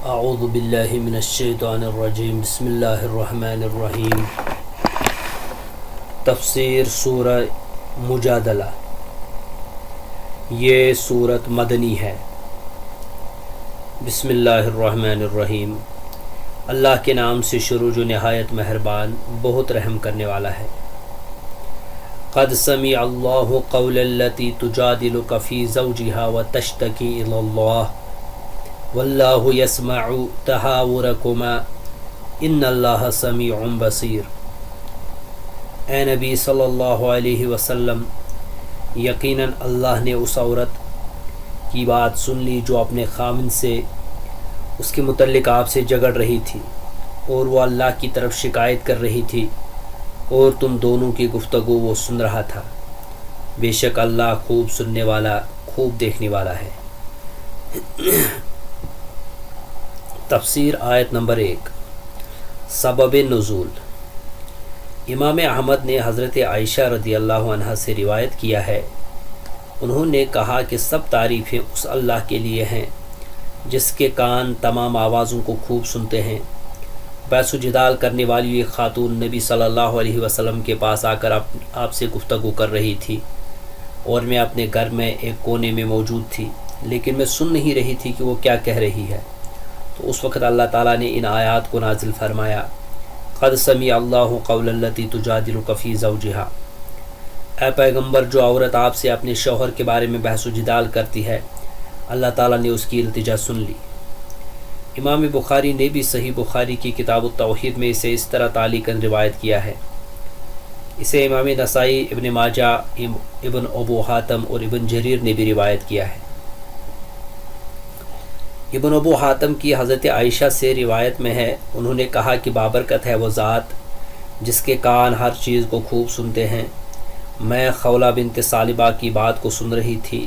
اعوذ باللہ من الشیطان الرجیم بسم اللہ الرحمن الرحیم۔ تفسیر سورہ مجادلہ۔ یہ سورت مدنی ہے۔ بسم اللہ الرحمن الرحیم۔ اللہ کے نام سے شروع جو نہایت مہربان بہت رحم کرنے والا ہے۔ قد سمع اللہ قول التی تجادلک فی زوجها وتشتکی الی اللہ واللہ یسمع تحاورکما ان اللہ سمیع بصیر۔ اے نبی صلی اللہ علیہ وسلم، یقیناً اللہ نے اس عورت کی بات سن لی جو اپنے خاوند سے اس کے متعلق آپ سے جھگڑ رہی تھی، اور وہ اللہ کی طرف شکایت کر رہی تھی، اور تم دونوں کی گفتگو وہ سن رہا تھا۔ بے شک اللہ خوب سننے والا خوب دیکھنے والا ہے۔ تفسیر آیت نمبر 1۔ سبب نزول۔ امام احمد نے حضرت عائشہ رضی اللہ عنہ سے روایت کیا ہے، انہوں نے کہا کہ سب تعریفیں اس اللہ کے لیے ہیں جس کے کان تمام آوازوں کو خوب سنتے ہیں۔ بحث و جدال کرنے والی ایک خاتون نبی صلی اللہ علیہ وسلم کے پاس آ کر آپ سے گفتگو کر رہی تھی، اور میں اپنے گھر میں ایک کونے میں موجود تھی، لیکن میں سن نہیں رہی تھی کہ وہ کیا کہہ رہی ہے۔ تو اس وقت اللہ تعالیٰ نے ان آیات کو نازل فرمایا، قد سمع اللہ قول التی تجادلک فی زوجہا۔ اے پیغمبر، جو عورت آپ سے اپنے شوہر کے بارے میں بحث و جدال کرتی ہے، اللہ تعالیٰ نے اس کی التجا سن لی۔ امام بخاری نے بھی صحیح بخاری کی کتاب التوحید میں اسے اس طرح تعلیقاً روایت کیا ہے۔ اسے امام نسائی، ابن ماجہ، ابن ابو حاتم اور ابن جریر نے بھی روایت کیا ہے۔ ابن ابو حاتم کی حضرت عائشہ سے روایت میں ہے، انہوں نے کہا کہ بابرکت ہے وہ ذات جس کے کان ہر چیز کو خوب سنتے ہیں۔ میں خولہ بنت ثعلبہ کی بات کو سن رہی تھی،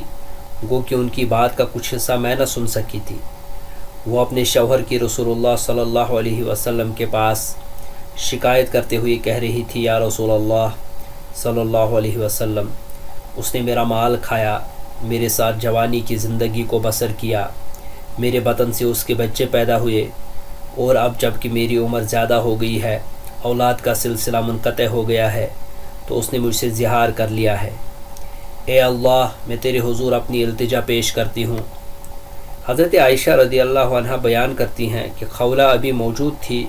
گو کہ ان کی بات کا کچھ حصہ میں نہ سن سکی تھی۔ وہ اپنے شوہر کی رسول اللہ صلی اللہ علیہ وسلم کے پاس شکایت کرتے ہوئے کہہ رہی تھی، یا رسول اللہ صلی اللہ علیہ وسلم، اس نے میرا مال کھایا، میرے ساتھ جوانی کی زندگی کو بسر کیا، میرے بطن سے اس کے بچے پیدا ہوئے، اور اب جب کہ میری عمر زیادہ ہو گئی ہے، اولاد کا سلسلہ منقطع ہو گیا ہے، تو اس نے مجھ سے زہار کر لیا ہے۔ اے اللہ، میں تیرے حضور اپنی التجا پیش کرتی ہوں۔ حضرت عائشہ رضی اللہ عنہ بیان کرتی ہیں کہ خولہ ابھی موجود تھی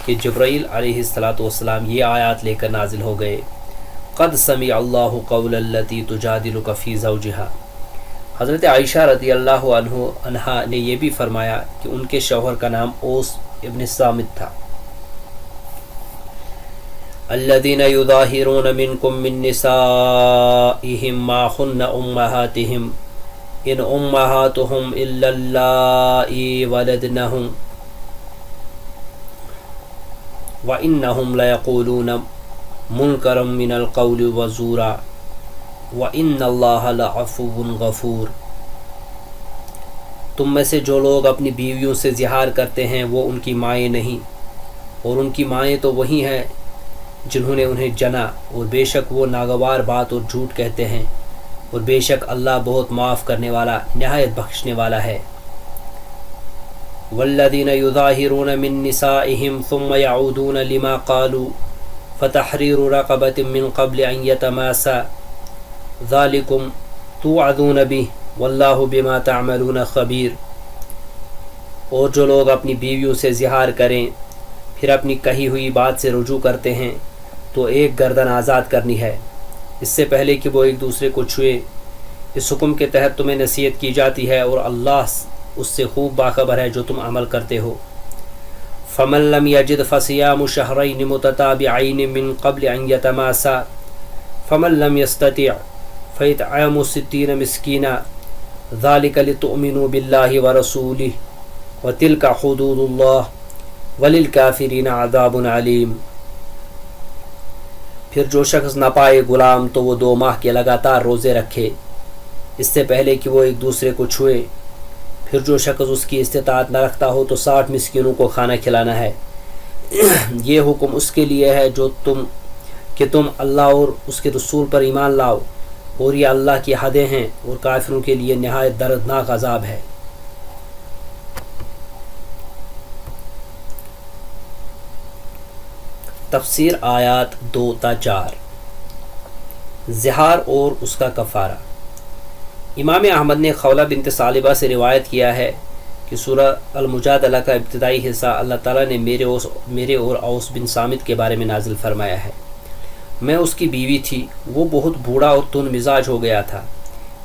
کہ جبرائیل علیہ السلام یہ آیات لے کر نازل ہو گئے، قد سمع اللہ قول التی تجادلک فی زوجہا۔ حضرت عائشہ رضی اللہ عنہ نے یہ بھی فرمایا کہ ان کے شوہر کا نام اوس ابن صامت تھا۔ الذین یظاہرون منکم من نسائہم ما ہن امہاتہم ان امہاتہم الا اللائی ولدنہم وانہم لیقولون منکرا من القول وزورا وَإِنَّ اللَّهَ لَعَفُوٌّ غَفُورٌ۔ تم میں سے جو لوگ اپنی بیویوں سے زہار کرتے ہیں وہ ان کی مائیں نہیں، اور ان کی مائیں تو وہی ہیں جنہوں نے انہیں جنا، اور بے شک وہ ناگوار بات اور جھوٹ کہتے ہیں، اور بے شک اللہ بہت معاف کرنے والا نہایت بخشنے والا ہے۔ وَالَّذِينَ يُظَاهِرُونَ مِن نِّسَائِهِمْ ثُمَّ يَعُودُونَ لِمَا قَالُوا فَتَحْرِيرُ رَقَبَةٍ مِّن قَبْلِ أَن يَتَمَاسَا ذالکم توعظون بہ واللہ بما تعملون خبیر۔ اور جو لوگ اپنی بیویوں سے زہار کریں پھر اپنی کہی ہوئی بات سے رجوع کرتے ہیں تو ایک گردن آزاد کرنی ہے، اس سے پہلے کہ وہ ایک دوسرے کو چھوئے۔ اس حکم کے تحت تمہیں نصیحت کی جاتی ہے، اور اللہ اس سے خوب باخبر ہے جو تم عمل کرتے ہو۔ فمن لم یجد فصیام شہرین متتابعین من قبل ان یتماسا فمن لم یستطع فَإِطْعَامُ 60 مِسْكِینًا ذَلِكَ لِتُؤْمِنُوا بِاللَّهِ وَرَسُولِهِ وَتِلْكَ حُدُودُ اللَّهِ وَلِلْكَافِرِينَ عَذَابٌ عَلِيمٌ۔ پھر جو شخص نہ پائے غلام تو وہ 2 ماہ کے لگاتار روزے رکھے، اس سے پہلے کہ وہ ایک دوسرے کو چھوئے۔ پھر جو شخص اس کی استطاعت نہ رکھتا ہو تو 60 مسکینوں کو کھانا کھلانا ہے۔ یہ حکم اس کے لیے ہے کہ تم اللہ اور اس کے رسول پر ایمان لاؤ، اور یہ اللہ کی حدیں ہیں، اور کافروں کے لیے نہایت دردناک عذاب ہے۔ تفسیر آیات 2 تا 4۔ زہار اور اس کا کفارہ۔ امام احمد نے خولہ بنت ثعلبہ سے روایت کیا ہے کہ سورہ المجادلہ کا ابتدائی حصہ اللہ تعالیٰ نے میرے اور اوس بن صامت کے بارے میں نازل فرمایا ہے۔ میں اس کی بیوی تھی، وہ بہت بوڑھا اور تند مزاج ہو گیا تھا۔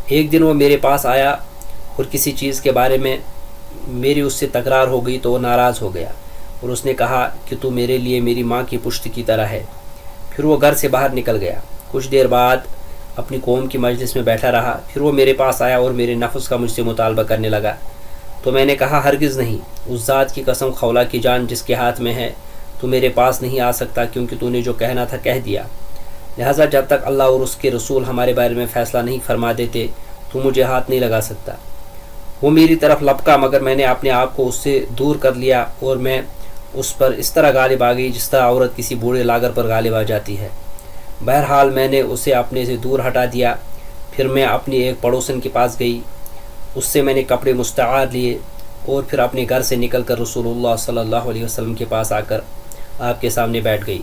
ایک دن وہ میرے پاس آیا اور کسی چیز کے بارے میں میری اس سے تکرار ہو گئی تو وہ ناراض ہو گیا اور اس نے کہا کہ تو میرے لیے میری ماں کی پشت کی طرح ہے۔ پھر وہ گھر سے باہر نکل گیا۔ کچھ دیر بعد اپنی قوم کی مجلس میں بیٹھا رہا، پھر وہ میرے پاس آیا اور میرے نفس کا مجھ سے مطالبہ کرنے لگا، تو میں نے کہا ہرگز نہیں، اس ذات کی قسم خولہ کی جان جس کے ہاتھ میں ہے، تو میرے پاس نہیں آ سکتا، کیونکہ تو نے جو کہنا تھا کہہ دیا، لہٰذا جب تک اللہ اور اس کے رسول ہمارے بارے میں فیصلہ نہیں فرما دیتے تو مجھے ہاتھ نہیں لگا سکتا۔ وہ میری طرف لپکا، مگر میں نے اپنے آپ کو اس سے دور کر لیا اور میں اس پر اس طرح غالب آ گئی جس طرح عورت کسی بوڑھے لاغر پر غالب آ جاتی ہے۔ بہرحال میں نے اسے اپنے سے دور ہٹا دیا۔ پھر میں اپنی ایک پڑوسن کے پاس گئی، اس سے میں نے کپڑے مستعار لیے اور پھر اپنے گھر سے نکل کر رسول اللہ صلی اللہ علیہ وسلم کے پاس آ کر آپ کے سامنے بیٹھ گئی۔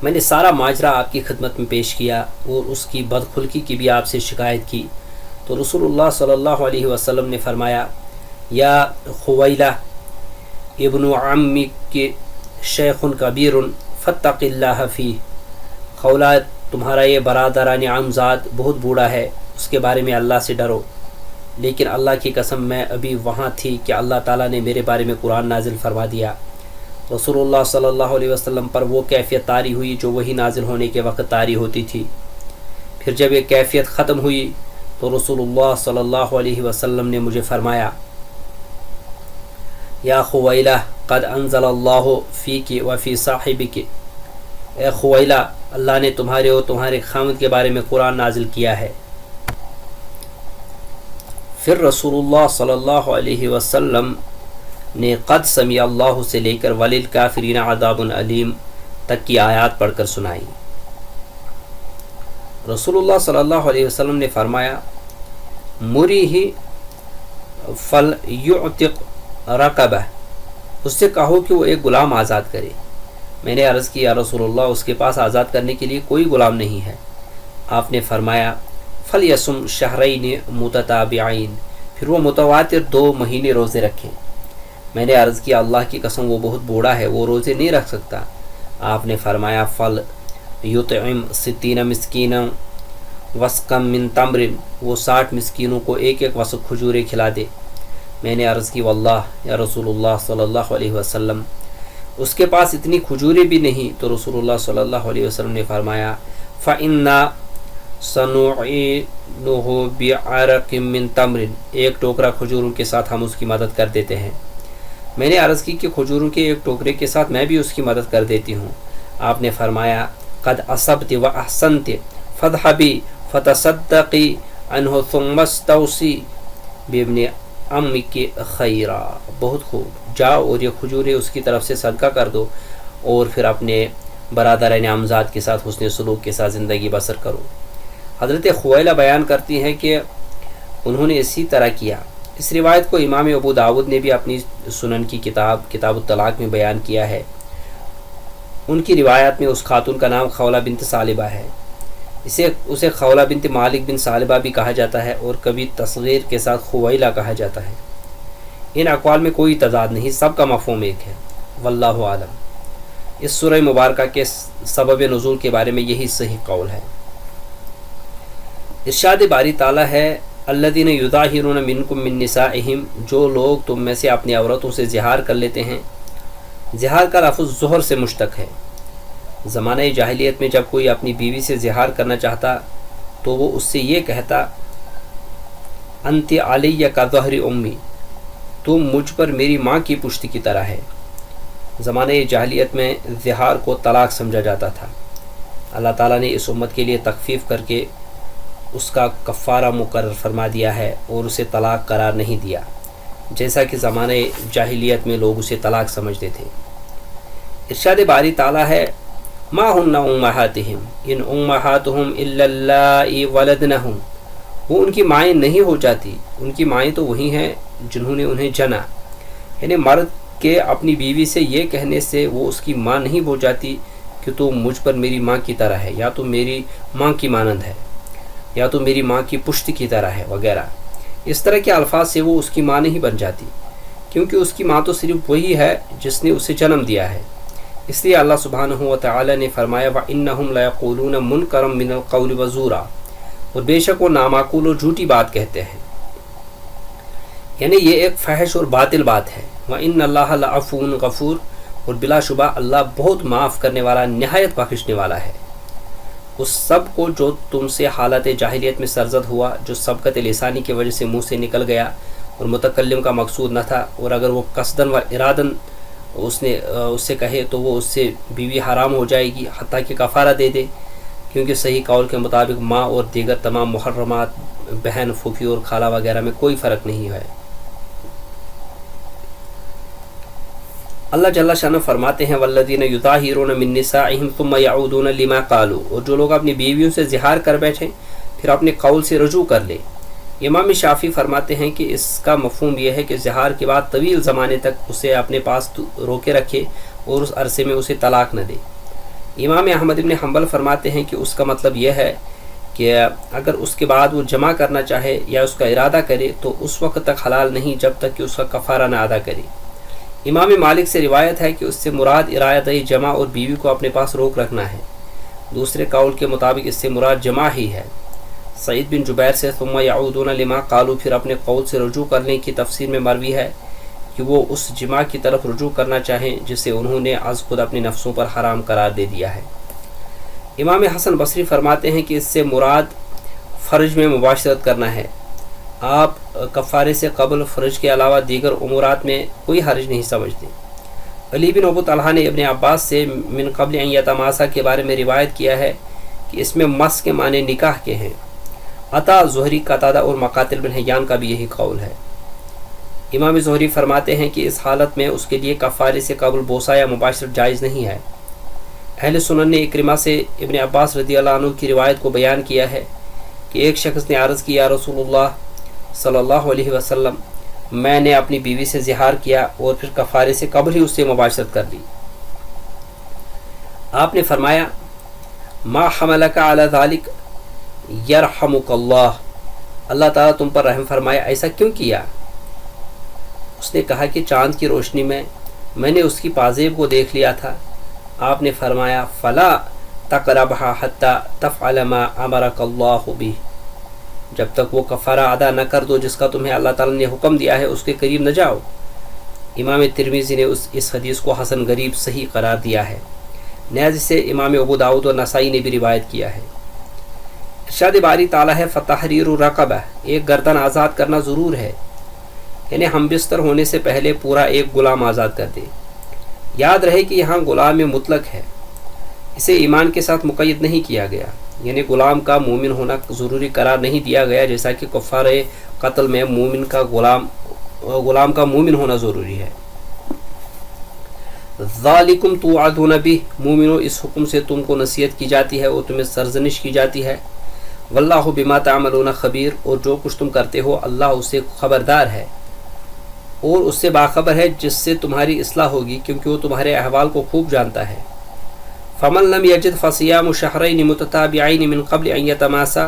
میں نے سارا ماجرا آپ کی خدمت میں پیش کیا اور اس کی بدخلقی کی بھی آپ سے شکایت کی، تو رسول اللہ صلی اللہ علیہ وسلم نے فرمایا، یا خویلہ ابن عمک شیخ کبیر فتق اللہ فیہ، خولہ تمہارا یہ برادران عمزاد بہت بوڑھا ہے، اس کے بارے میں اللہ سے ڈرو۔ لیکن اللہ کی قسم میں ابھی وہاں تھی کہ اللہ تعالیٰ نے میرے بارے میں قرآن نازل فرما دیا۔ رسول اللہ صلی اللہ علیہ وسلم پر وہ کیفیت طاری ہوئی جو وہی نازل ہونے کے وقت طاری ہوتی تھی۔ پھر جب یہ کیفیت ختم ہوئی تو رسول اللہ صلی اللہ علیہ وسلم نے مجھے فرمایا، یا خویلہ قد انزل اللہ فیک وفی صاحبک، اے خویلہ اللہ نے تمہارے اور تمہارے خاوند کے بارے میں قرآن نازل کیا ہے۔ پھر رسول اللہ صلی اللہ علیہ وسلم نے قد سمیع اللہ سے لے کر وللکافرین عذاب علیم تک کی آیات پڑھ کر سنائی۔ رسول اللہ صلی اللہ علیہ وسلم نے فرمایا، مریہ فلیعتق رقبہ، اس سے کہو کہ وہ ایک غلام آزاد کرے۔ میں نے عرض کیا، رسول اللہ اس کے پاس آزاد کرنے کے لیے کوئی غلام نہیں ہے۔ آپ نے فرمایا، فلیصم شہرین متتابعین، پھر وہ متواتر 2 مہینے روزے رکھیں۔ میں نے عرض کیا، اللہ کی قسم وہ بہت بوڑھا ہے، وہ روزے نہیں رکھ سکتا۔ آپ نے فرمایا، فل یطعم 60 مسکینا وسقا من تمر، وہ 60 مسکینوں کو ایک ایک وسق کھجورے کھلا دے۔ میں نے عرض کی، واللہ یا رسول اللہ صلی اللہ علیہ وسلم اس کے پاس اتنی کھجورے بھی نہیں۔ تو رسول اللہ صلی اللہ علیہ وسلم نے فرمایا، فإنا سنعینہ بعرق من تمر، ایک ٹوکرا کھجوروں کے ساتھ ہم اس کی مدد کر دیتے ہیں۔ میں نے عرض کی کہ کھجوروں کے ایک ٹوکرے کے ساتھ میں بھی اس کی مدد کر دیتی ہوں۔ آپ نے فرمایا، قد اصبت واحسنت فاذهبی فتصدقی عنہ ثم استوصی بابن عمک خیرا، بہت خوب، جاؤ اور یہ کھجورے اس کی طرف سے صدقہ کر دو اور پھر اپنے برادران عمزاد کے ساتھ حسن سلوک کے ساتھ زندگی بسر کرو۔ حضرت خویلہ بیان کرتی ہیں کہ انہوں نے اسی طرح کیا۔ اس روایت کو امام ابو داود نے بھی اپنی سنن کی کتاب الطلاق میں بیان کیا ہے۔ ان کی روایت میں اس خاتون کا نام خولہ بنت ثعلبہ ہے۔ اسے خولہ بنت مالک بن ثعلبہ بھی کہا جاتا ہے اور کبھی تصغیر کے ساتھ خویلہ کہا جاتا ہے۔ ان اقوال میں کوئی تضاد نہیں، سب کا مفہوم ایک ہے، واللہ عالم۔ اس سورہ مبارکہ کے سبب نزول کے بارے میں یہی صحیح قول ہے۔ ارشاد باری تعالیٰ ہے، الذین یظاہرون منکم من نسائہم، جو لوگ تم میں سے اپنی عورتوں سے زہار کر لیتے ہیں۔ زہار کا لفظ ظہر سے مشتق ہے۔ زمانہ جاہلیت میں جب کوئی اپنی بیوی سے زہار کرنا چاہتا تو وہ اس سے یہ کہتا، انت علی کا ظہر امی، تم مجھ پر میری ماں کی پشت کی طرح ہے۔ زمانہ جاہلیت میں زہار کو طلاق سمجھا جاتا تھا۔ اللہ تعالیٰ نے اس امت کے لیے تخفیف کر کے اس کا کفارہ مقرر فرما دیا ہے اور اسے طلاق قرار نہیں دیا، جیسا کہ زمانہ جاہلیت میں لوگ اسے طلاق سمجھتے تھے۔ ارشاد باری تعالیٰ ہے، ما ہن امہاتہم ان امہاتہم الا اللائی ولدنہم، وہ ان کی مائیں نہیں ہو جاتی، ان کی مائیں تو وہی ہیں جنہوں نے انہیں جنا، یعنی مرد کہ اپنی بیوی سے یہ کہنے سے وہ اس کی ماں نہیں ہو جاتی کہ تو مجھ پر میری ماں کی طرح ہے، یا تو میری ماں کی مانند ہے، یا تو میری ماں کی پشت کی طرح ہے وغیرہ. اس طرح کے الفاظ سے وہ اس کی ماں نہیں بن جاتی، کیونکہ اس کی ماں تو صرف وہی ہے جس نے اسے جنم دیا ہے. اس لیے اللہ سبحانہ و تعالی نے فرمایا وَإِنَّهُمْ لَيَقُولُونَ مُنْكَرًا مِنَ الْقَوْلِ وَزُورًا، اور بے شک وہ نامعقول اور جھوٹی بات کہتے ہیں، یعنی یہ ایک فحش اور باطل بات ہے. وَإِنَّ اللَّهَ لَعَفُوٌّ غَفُورٌ، اور بلا شبہ اللہ بہت معاف کرنے والا، نہایت بخشنے والا ہے. اس سب کو جو تم سے حالت جاہلیت میں سرزد ہوا، جو سبقت لسانی کی وجہ سے منہ سے نکل گیا اور متکلم کا مقصود نہ تھا، اور اگر وہ قصداً و اراداً اس سے کہے تو وہ اس سے بیوی حرام ہو جائے گی حتیٰ کہ کفارہ دے دے، کیونکہ صحیح قول کے مطابق ماں اور دیگر تمام محرمات، بہن، پھوپھی اور خالہ وغیرہ میں کوئی فرق نہیں ہے. اللہ جل شانہ فرماتے ہیں والذین یظاہرون من نسائہم ثم یعودون لما قالوا، اور جو لوگ اپنی بیویوں سے زہار کر بیٹھیں پھر اپنے قول سے رجوع کر لیں. امام شافعی فرماتے ہیں کہ اس کا مفہوم یہ ہے کہ زہار کے بعد طویل زمانے تک اسے اپنے پاس روکے رکھے اور اس عرصے میں اسے طلاق نہ دے. امام احمد بن حنبل فرماتے ہیں کہ اس کا مطلب یہ ہے کہ اگر اس کے بعد وہ جمع کرنا چاہے یا اس کا ارادہ کرے تو اس وقت تک حلال نہیں جب تک کہ اس کا کفارہ نہ ادا کرے. امام مالک سے روایت ہے کہ اس سے مراد ارادہ جمع اور بیوی کو اپنے پاس روک رکھنا ہے. دوسرے قول کے مطابق اس سے مراد جمع ہی ہے. سعید بن جبیر سے ثم یعودون لما قالوا، پھر اپنے قول سے رجوع کرنے کی تفسیر میں مروی ہے کہ وہ اس جمع کی طرف رجوع کرنا چاہیں جسے انہوں نے از خود اپنی نفسوں پر حرام قرار دے دیا ہے. امام حسن بصری فرماتے ہیں کہ اس سے مراد فرج میں مباشرت کرنا ہے. آپ کفارے سے قبل فرج کے علاوہ دیگر امورات میں کوئی حرج نہیں سمجھتے. علی بن ابو طلحہ نے ابن عباس سے من قبل ان یتماسا کے بارے میں روایت کیا ہے کہ اس میں مس کے معنی نکاح کے ہیں. عطا، زہری، قتادہ اور مقاتل بن حیان کا بھی یہی قول ہے. امام زہری فرماتے ہیں کہ اس حالت میں اس کے لیے کفارے سے قبل بوسہ یا مباشرت جائز نہیں ہے. اہل سنن نے اکرمہ سے ابن عباس رضی اللہ عنہ کی روایت کو بیان کیا ہے کہ ایک شخص نے عرض کیا رسول اللہ صلی اللہ علیہ وسلم، میں نے اپنی بیوی سے زہار کیا اور پھر کفارے سے قبل ہی اس سے مباشرت کر لی. آپ نے فرمایا ما حملک علی ذلک یرحمک اللہ، اللہ تعالیٰ تم پر رحم فرمائے، ایسا کیوں کیا؟ اس نے کہا کہ چاند کی روشنی میں نے اس کی پازیب کو دیکھ لیا تھا. آپ نے فرمایا فلا تقربها حتی تفعل ما امرک اللہ بہ، جب تک وہ کفارہ ادا نہ کر دو جس کا تمہیں اللہ تعالیٰ نے حکم دیا ہے اس کے قریب نہ جاؤ. امام ترمذی نے اس حدیث کو حسن غریب صحیح قرار دیا ہے. نیز سے امام ابو داؤد اور نسائی نے بھی روایت کیا ہے. ارشاد باری تعالیٰ ہے فتحریر رقبہ، ایک گردن آزاد کرنا ضرور ہے، یعنی ہم بستر ہونے سے پہلے پورا ایک غلام آزاد کر دے. یاد رہے کہ یہاں غلام مطلق ہے، اسے ایمان کے ساتھ مقید نہیں کیا گیا، یعنی غلام کا مومن ہونا ضروری قرار نہیں دیا گیا جیسا کہ کفار قتل میں مومن کا غلام کا مومن ہونا ضروری ہے. ذالکم توعدون بہ، مومنو اس حکم سے تم کو نصیحت کی جاتی ہے اور تمہیں سرزنش کی جاتی ہے. واللہ بما تعملون خبیر، اور جو کچھ تم کرتے ہو اللہ اس سے خبردار ہے اور اس سے باخبر ہے جس سے تمہاری اصلاح ہوگی، کیونکہ وہ تمہارے احوال کو خوب جانتا ہے. فمن لم یجد فصیام شہرین متتابعین من قبل ان یتماسا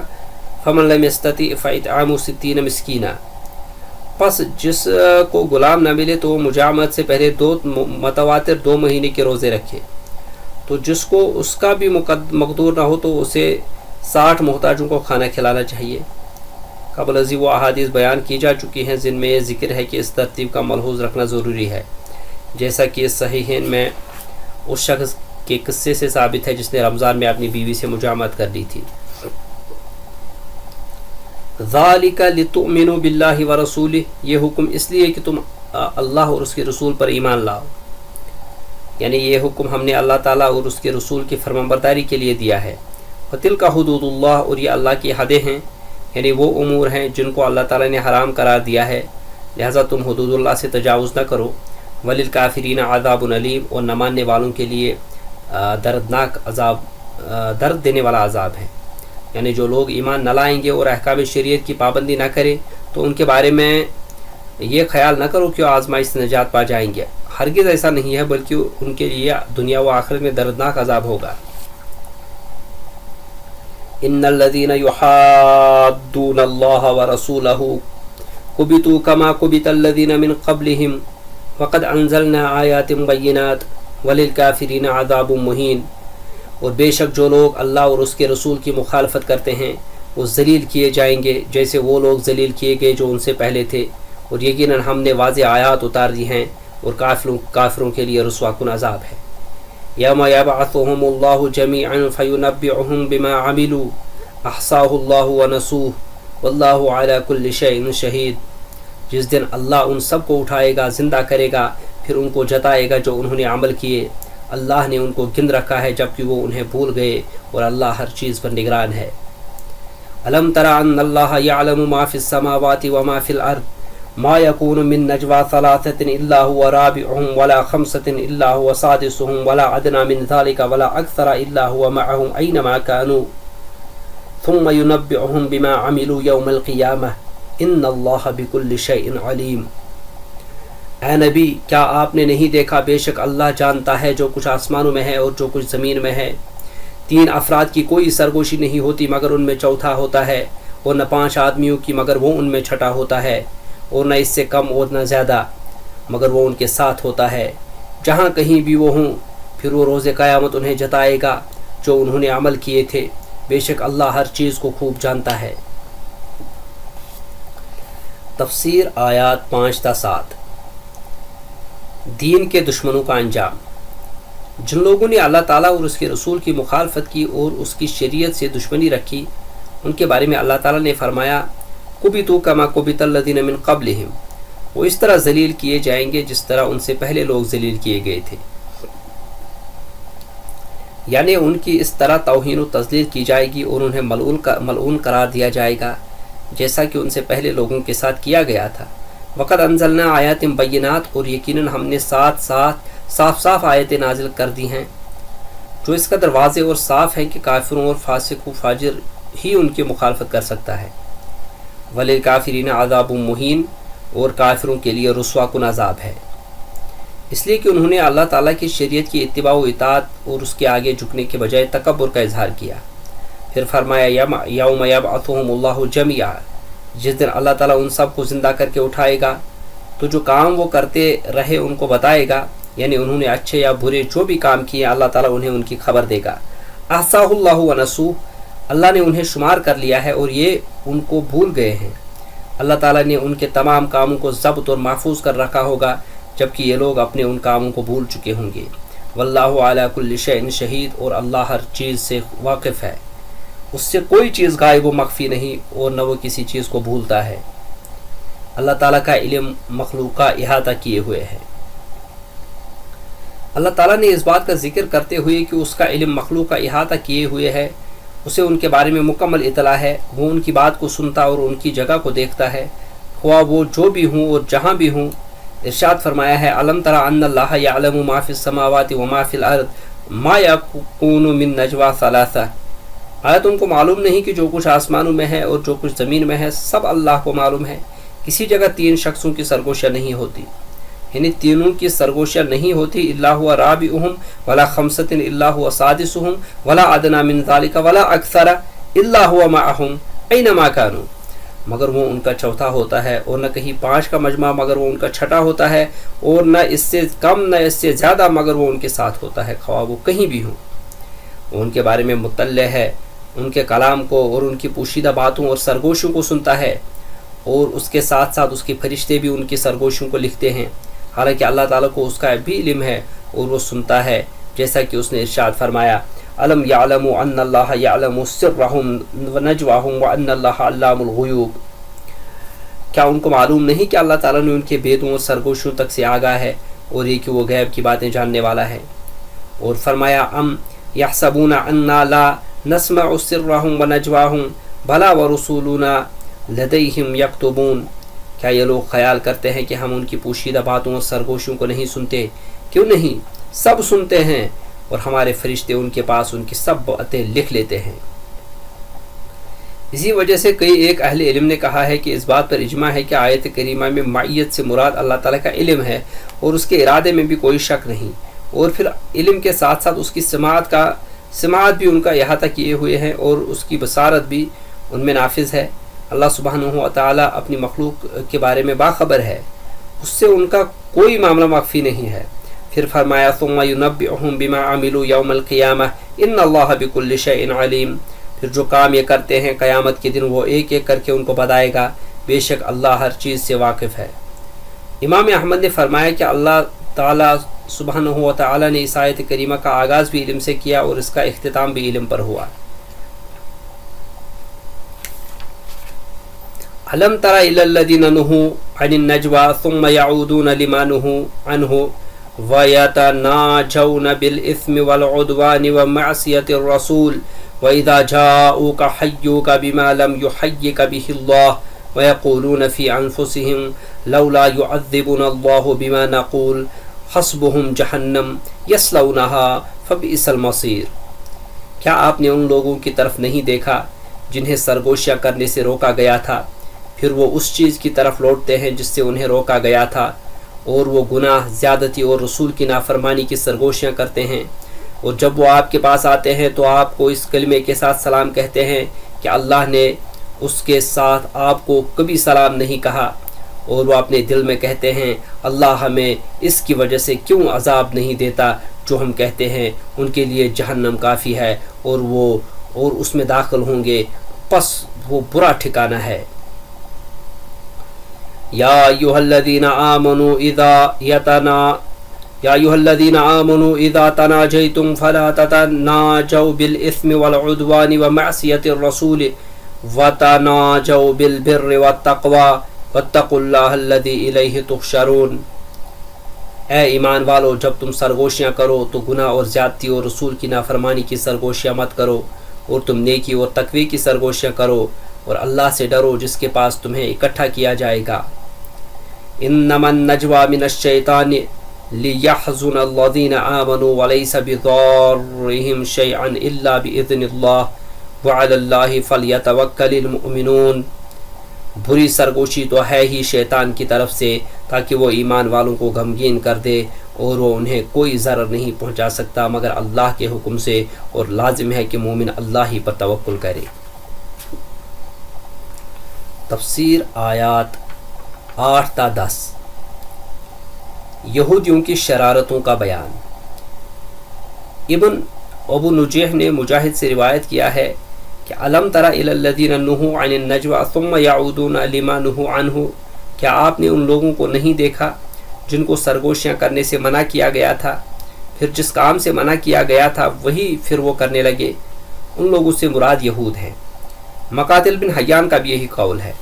فمن لم یستطع فاطعام 60 مسکینا، پس جس کو غلام نہ ملے تو وہ مجامعت سے پہلے متواتر 2 مہینے کے روزے رکھے. تو جس کو اس کا بھی مقدور نہ ہو تو اسے 60 محتاجوں کو کھانا کھلانا چاہیے. قبل ازیں وہ احادیث بیان کی جا چکی ہیں جن میں یہ ذکر ہے کہ اس ترتیب کا ملحوظ رکھنا ضروری ہے، جیسا کہ صحیحین میں اس شخص کے قصے سے ثابت ہے جس نے رمضان میں اپنی بیوی سے مجامعت کر لی تھی. ذالک لتؤمنوا باللہ ورسولہ، یہ حکم اس لیے کہ تم اللہ اور اس کے رسول پر ایمان لاؤ، یعنی یہ حکم ہم نے اللہ تعالیٰ اور اس کے رسول کی فرمانبرداری کے لیے دیا ہے. وتلک حدود اللہ، اور یہ اللہ کی حدیں ہیں، یعنی وہ امور ہیں جن کو اللہ تعالیٰ نے حرام قرار دیا ہے، لہذا تم حدود اللہ سے تجاوز نہ کرو. وللکافرین عذاب علیم، اور نہ ماننے والوں کے لیے دردناک عذاب، درد دینے والا عذاب ہے. یعنی جو لوگ ایمان نہ لائیں گے اور احکام شریعت کی پابندی نہ کریں تو ان کے بارے میں یہ خیال نہ کرو کہ وہ آزمائش سے نجات پا جائیں گے، ہرگز ایسا نہیں ہے، بلکہ ان کے لیے دنیا و آخرت میں دردناک عذاب ہوگا۔ ان الذين يحادون الله ورسوله كبتوا كما كبت الذين من قبلهم وقد انزلنا آیات بینات وللکافرین عذاب مہین۔ اور بے شک جو لوگ اللہ اور اس کے رسول کی مخالفت کرتے ہیں وہ ذلیل کیے جائیں گے جیسے وہ لوگ ذلیل کیے گئے جو ان سے پہلے تھے، اور یقیناً ہم نے واضح آیات اتار دی ہیں، اور کافروں کے لیے رسوا کن عذاب ہے۔ یوم یبعثهم اللہ جمیعا فینبئهم بما عملوا احصاہ اللہ ونسوہ واللہ علی کل شیء شہید۔ جس دن اللہ ان سب کو اٹھائے گا، زندہ کرے گا، پھر ان کو جتائے گا جو انہوں نے عمل کیے، اللہ نے ان کو گن رکھا ہے جبکہ وہ انہیں بھول گئے، اور اللہ ہر چیز پر نگران ہے۔ الم تر ان اللہ یعلم ما فی السماوات وما فی الارض ما يكون من نجوى ثلاثة إلا هو رابعهم ولا خمسة إلا هو سادسهم ولا أدنى من ذلك ولا أكثر إلا هو معهم أينما كانوا ثم ينبئهم بما عملوا يوم القيامة إن الله بكل شيء عليم۔ اے نبی، کیا آپ نے نہیں دیکھا بے شک اللہ جانتا ہے جو کچھ آسمانوں میں ہے اور جو کچھ زمین میں ہے۔ تین افراد کی کوئی سرگوشی نہیں ہوتی مگر ان میں چوتھا ہوتا ہے، اور نہ پانچ آدمیوں کی مگر وہ ان میں چھٹا ہوتا ہے، اور نہ اس سے کم اور نہ زیادہ مگر وہ ان کے ساتھ ہوتا ہے، جہاں کہیں بھی وہ ہوں۔ پھر وہ روز قیامت انہیں جتائے گا جو انہوں نے عمل کیے تھے، بے شک اللہ ہر چیز کو خوب جانتا ہے۔ تفسیر آیات 5 تا 7۔ دین کے دشمنوں کا انجام۔ جن لوگوں نے اللہ تعالیٰ اور اس کے رسول کی مخالفت کی اور اس کی شریعت سے دشمنی رکھی، ان کے بارے میں اللہ تعالیٰ نے فرمایا کبتوا کما کبت الذین من قبلہم، وہ اس طرح ذلیل کیے جائیں گے جس طرح ان سے پہلے لوگ ذلیل کیے گئے تھے، یعنی ان کی اس طرح توہین و تذلیل کی جائے گی اور انہیں ملعون قرار دیا جائے گا جیسا کہ ان سے پہلے لوگوں کے ساتھ کیا گیا تھا۔ وقد انزلنا آیات بینات، اور یقیناً ہم نے صاف آیتیں نازل کر دی ہیں جو اس قدر واضح اور صاف ہیں کہ کافروں اور فاسق و فاجر ہی ان کی مخالفت کر سکتا ہے۔ وللکافرین عذاب مہین، اور کافروں کے لیے رسوا کن عذاب ہے، اس لیے کہ انہوں نے اللہ تعالیٰ کی شریعت کی اتباع و اطاعت اور اس کے آگے جھکنے کے بجائے تکبر کا اظہار کیا۔ پھر فرمایا یوم یبعثهم اللہ جمیعا، جس دن اللہ تعالیٰ ان سب کو زندہ کر کے اٹھائے گا تو جو کام وہ کرتے رہے ان کو بتائے گا، یعنی انہوں نے اچھے یا برے جو بھی کام کیے اللہ تعالیٰ انہیں ان کی خبر دے گا۔ احصاہ اللہ ونسوہ، اللہ نے انہیں شمار کر لیا ہے اور یہ ان کو بھول گئے ہیں۔ اللہ تعالیٰ نے ان کے تمام کاموں کو ضبط اور محفوظ کر رکھا ہوگا جبکہ یہ لوگ اپنے ان کاموں کو بھول چکے ہوں گے۔ واللہ علی کل شیء شہید، اور اللہ ہر چیز سے واقف ہے، اس سے کوئی چیز غائب و مخفی نہیں اور نہ وہ کسی چیز کو بھولتا ہے۔ اللہ تعالیٰ کا علم مخلوق کا احاطہ کیے ہوئے ہے۔ اللہ تعالیٰ نے اس بات کا ذکر کرتے ہوئے کہ اس کا علم مخلوق کا احاطہ کیے ہوئے ہے، اسے ان کے بارے میں مکمل اطلاع ہے، وہ ان کی بات کو سنتا اور ان کی جگہ کو دیکھتا ہے، خواہ وہ جو بھی ہوں اور جہاں بھی ہوں۔ ارشاد فرمایا ہے الم تر ان اللہ یعلم ما فی السماوات وما فی الارض ما یکون من نجوى ثلاثہ، آیا تم کو معلوم نہیں کہ جو کچھ آسمانوں میں ہے اور جو کچھ زمین میں ہے سب اللہ کو معلوم ہے، کسی جگہ تین شخصوں کی سرگوشیاں نہیں ہوتی، یعنی تینوں کی سرگوشیاں نہیں ہوتی، الا هو رابعهم ولا خمسة الا هو سادسهم ولا ادنى من ذلك ولا اکثر الا هو معهم اینما كانوا، مگر وہ ان کا چوتھا ہوتا ہے، اور نہ کہیں پانچ کا مجمع مگر وہ ان کا چھٹا ہوتا ہے، اور نہ اس سے کم نہ اس سے زیادہ مگر وہ ان کے ساتھ ہوتا ہے، خواہ وہ کہیں بھی ہوں۔ وہ ان کے بارے میں مطلع ہے، ان کے کلام کو اور ان کی پوشیدہ باتوں اور سرگوشوں کو سنتا ہے، اور اس کے ساتھ ساتھ اس کے فرشتے بھی ان کی سرگوشوں کو لکھتے ہیں، حالانکہ اللہ تعالیٰ کو اس کا بھی علم ہے اور وہ سنتا ہے، جیسا کہ اس نے ارشاد فرمایا الم یعلموا ان اللہ یعلم سرهم ونجواهم وان اللہ علام الغیوب، کیا ان کو معلوم نہیں کہ اللہ تعالیٰ نے ان کے بیدوں اور سرگوشوں تک سے آگاہ ہے اور یہ کہ وہ غیب کی باتیں جاننے والا ہے۔ اور فرمایا ام یحسبون انا لا نسمع سرهم ونجواهم بلا ورسولنا لدیہم یکتبون، کیا یہ لوگ خیال کرتے ہیں کہ ہم ان کی پوشیدہ باتوں اور سرگوشوں کو نہیں سنتے؟ کیوں نہیں، سب سنتے ہیں، اور ہمارے فرشتے ان کے پاس ان کی سب باتیں لکھ لیتے ہیں۔ اسی وجہ سے کئی ایک اہل علم نے کہا ہے کہ اس بات پر اجماع ہے کہ آیت کریمہ میں معیت سے مراد اللہ تعالیٰ کا علم ہے اور اس کے ارادے میں بھی کوئی شک نہیں، اور پھر علم کے ساتھ ساتھ اس کی سماعت بھی ان کا احاطہ کیے ہوئے ہیں اور اس کی بصارت بھی ان میں نافذ ہے۔ اللہ سبحانہ و تعالیٰ اپنی مخلوق کے بارے میں باخبر ہے، اس سے ان کا کوئی معاملہ مخفی نہیں ہے۔ پھر فرمایا ثم ينبئهم بما عملوا يوم القيامة ان اللہ بكل شيء علیم، پھر جو کام یہ کرتے ہیں قیامت کے دن وہ ایک ایک کر کے ان کو بتائے گا، بے شک اللہ ہر چیز سے واقف ہے۔ امام احمد نے فرمایا کہ اللہ تعالیٰ سبحانہ و تعالیٰ نے اس آیت کریمہ کا آغاز بھی علم سے کیا اور اس کا اختتام بھی علم پر ہوا۔ الم تر الی الذین نہوا عن النجوى ثم يعودون لما نہوا عنہ ويتناجون بالإثم والعدوان ومعصية الرسول وإذا جاءوك حيوك بما لم يحيك به الله ويقولون في أنفسهم لولا يعذبنا الله بما نقول حسبهم جہنم يصلونها فبئس المصير۔ کیا آپ نے ان لوگوں کی طرف نہیں دیکھا جنہیں سرگوشیاں کرنے سے روکا گیا تھا، پھر وہ اس چیز کی طرف لوٹتے ہیں جس سے انہیں روکا گیا تھا، اور وہ گناہ، زیادتی اور رسول کی نافرمانی کی سرگوشیاں کرتے ہیں، اور جب وہ آپ کے پاس آتے ہیں تو آپ کو اس کلمے کے ساتھ سلام کہتے ہیں کہ اللہ نے اس کے ساتھ آپ کو کبھی سلام نہیں کہا، اور وہ اپنے دل میں کہتے ہیں اللہ ہمیں اس کی وجہ سے کیوں عذاب نہیں دیتا جو ہم کہتے ہیں، ان کے لیے جہنم کافی ہے اور اس میں داخل ہوں گے، پس وہ برا ٹھکانہ ہے۔ یا ایھا الذین آمنوا اذا تناجیتم فلا تتناجوا بالاثم والعدوان ومعصیۃ الرسول وتناجوا بالبر والتقوى واتقوا اللہ الذی الیہ تحشرون۔ اے ایمان والو، جب تم سرگوشیاں کرو تو گناہ اور زیادتی اور رسول کی نافرمانی کی سرگوشیاں مت کرو، اور تم نیکی اور تقوی کی سرگوشیاں کرو، اور اللہ سے ڈرو جس کے پاس تمہیں اکٹھا کیا جائے گا۔ انما النجوى من الشیطان لیحزن الذین آمنوا ولیس بضارهم شیئا الا باذن اللہ وعلی اللہ فلیتوکل المؤمنون۔ بری سرگوشی تو ہے ہی شیطان کی طرف سے تاکہ وہ ایمان والوں کو غمگین کر دے، اور وہ انہیں کوئی ضرر نہیں پہنچا سکتا مگر اللہ کے حکم سے، اور لازم ہے کہ مومن اللہ ہی پر توکل کرے۔ تفسیر آیات 8 تا 10۔ یہودیوں کی شرارتوں کا بیان۔ ابن ابو نجیح نے مجاہد سے روایت کیا ہے کہ الم تر الی الذین نہوا عن النجوى ثم يعودون لما نہوا عنہ، کیا آپ نے ان لوگوں کو نہیں دیکھا جن کو سرگوشیاں کرنے سے منع کیا گیا تھا، پھر جس کام سے منع کیا گیا تھا وہی پھر وہ کرنے لگے؟ ان لوگوں سے مراد یہود ہیں۔ مقاتل بن حیان کا بھی یہی قول ہے۔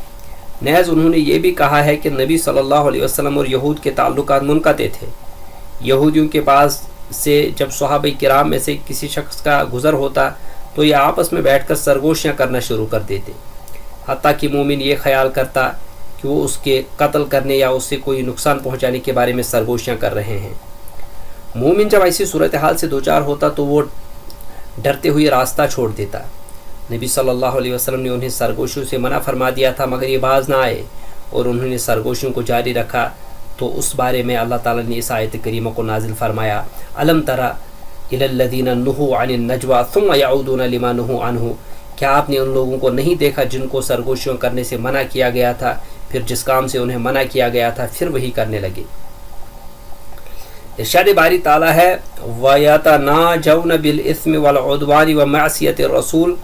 نیز انہوں نے یہ بھی کہا ہے کہ نبی صلی اللہ علیہ وسلم اور یہود کے تعلقات منقطع تھے۔ یہودیوں کے پاس سے جب صحابہ کرام میں سے کسی شخص کا گزر ہوتا تو یہ آپس میں بیٹھ کر سرگوشیاں کرنا شروع کر دیتے، حتیٰ کہ مومن یہ خیال کرتا کہ وہ اس کے قتل کرنے یا اس سے کوئی نقصان پہنچانے کے بارے میں سرگوشیاں کر رہے ہیں۔ مومن جب ایسی صورتحال سے دوچار ہوتا تو وہ ڈرتے ہوئے راستہ چھوڑ دیتا۔ نبی صلی اللہ علیہ وسلم نے انہیں سرگوشیوں سے منع فرما دیا تھا، مگر یہ باز نہ آئے اور انہوں نے سرگوشیوں کو جاری رکھا، تو اس بارے میں اللہ تعالیٰ نے اس آیت کریمہ کو نازل فرمایا، الم تر الی الذین نہوا عن النجوى ثم يعودون لما نہوا عنہ، کیا آپ نے ان لوگوں کو نہیں دیکھا جن کو سرگوشیوں کرنے سے منع کیا گیا تھا، پھر جس کام سے انہیں منع کیا گیا تھا پھر وہی کرنے لگے۔ ارشاد باری تعالیٰ ہے وَيَتَنَاجَوْنَ بِالْإِثْمِ وَالْعُدْوَانِ وَمَعْصِيَةِ الرَّسُولِ،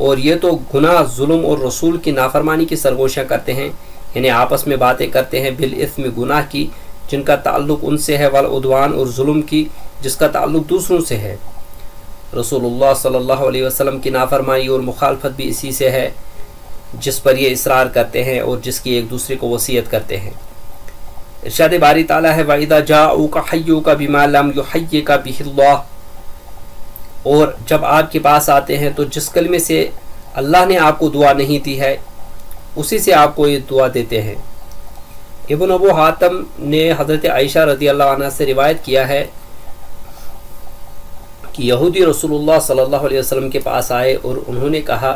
اور یہ تو گناہ، ظلم اور رسول کی نافرمانی کی سرگوشیاں کرتے ہیں، یعنی آپس میں باتیں کرتے ہیں، بالاسم گناہ کی جن کا تعلق ان سے ہے، والعدوان اور ظلم کی جس کا تعلق دوسروں سے ہے۔ رسول اللہ صلی اللہ علیہ وسلم کی نافرمانی اور مخالفت بھی اسی سے ہے جس پر یہ اصرار کرتے ہیں اور جس کی ایک دوسرے کو وصیت کرتے ہیں۔ ارشاد باری تعالیٰ ہے وَإِذَا جَاءُوكَ حَيُّوكَ بِمَا لَمْ يُحَيِّكَ بِهِ اللَّهُ، اور جب آپ کے پاس آتے ہیں تو جس کلمے سے اللہ نے آپ کو دعا نہیں دی ہے اسی سے آپ کو یہ دعا دیتے ہیں۔ ابن ابو حاتم نے حضرت عائشہ رضی اللہ عنہ سے روایت کیا ہے کہ یہودی رسول اللہ صلی اللہ علیہ وسلم کے پاس آئے اور انہوں نے کہا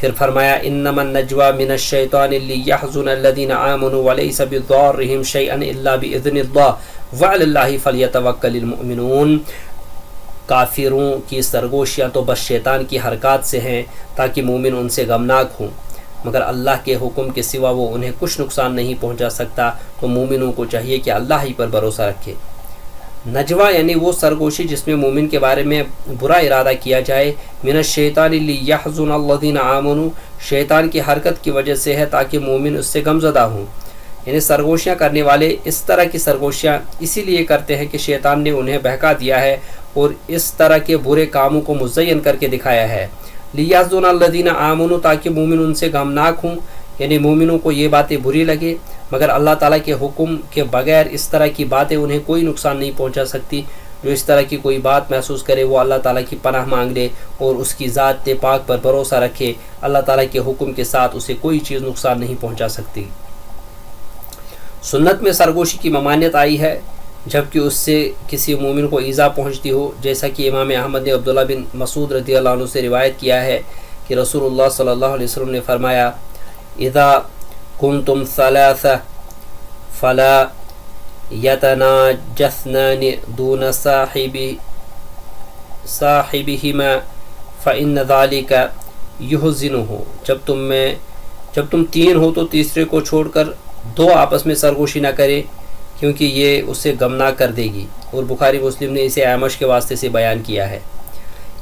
پھر فرمایا انما النجوى من الشیطان لیحزن الذین آمنوا ولیس بضارهم شیئا الا باذن اللہ وعلی اللہ فلیتوکل المؤمنون۔ کافروں کی سرگوشیاں تو بس شیطان کی حرکات سے ہیں تاکہ مومن ان سے غمناک ہوں، مگر اللہ کے حکم کے سوا وہ انہیں کچھ نقصان نہیں پہنچا سکتا، تو مومنوں کو چاہیے کہ اللہ ہی پر بھروسہ رکھے۔ نجوہ یعنی وہ سرگوشی جس میں مومن کے بارے میں برا ارادہ کیا جائے، من الشیطان لیحزن الذین آمنوا، شیطان کی حرکت کی وجہ سے ہے تاکہ مومن اس سے غمزدہ ہوں۔ یعنی سرگوشیاں کرنے والے اس طرح کی سرگوشیاں اسی لیے کرتے ہیں کہ شیطان نے انہیں بہکا دیا ہے اور اس طرح کے برے کاموں کو مزین کر کے دکھایا ہے۔ لیحزن الذین آمنوا، تاکہ مومن ان سے غمناک ہوں، یعنی مومنوں کو یہ باتیں بری لگے، مگر اللہ تعالیٰ کے حکم کے بغیر اس طرح کی باتیں انہیں کوئی نقصان نہیں پہنچا سکتی۔ جو اس طرح کی کوئی بات محسوس کرے وہ اللہ تعالیٰ کی پناہ مانگ لے اور اس کی ذات پاک پر بھروسہ رکھے، اللہ تعالیٰ کے حکم کے ساتھ اسے کوئی چیز نقصان نہیں پہنچا سکتی۔ سنت میں سرگوشی کی ممانعت آئی ہے جبکہ اس سے کسی مومن کو ایذا پہنچتی ہو، جیسا کہ امام احمد نے عبداللہ بن مسعود رضی اللہ عنہ سے روایت کیا ہے کہ رسول اللہ صلی اللہ علیہ وسلم نے فرمایا اذا کنتم ثلاثہ فلا یتناجثنان دون صاحبہما فإن ذلک یحزنہ، جب تم تین ہو تو تیسرے کو چھوڑ کر دو آپس میں سرگوشی نہ کرے کیونکہ یہ اسے غمناک کر دے گی، اور بخاری مسلم نے اسے اعمش کے واسطے سے بیان کیا ہے۔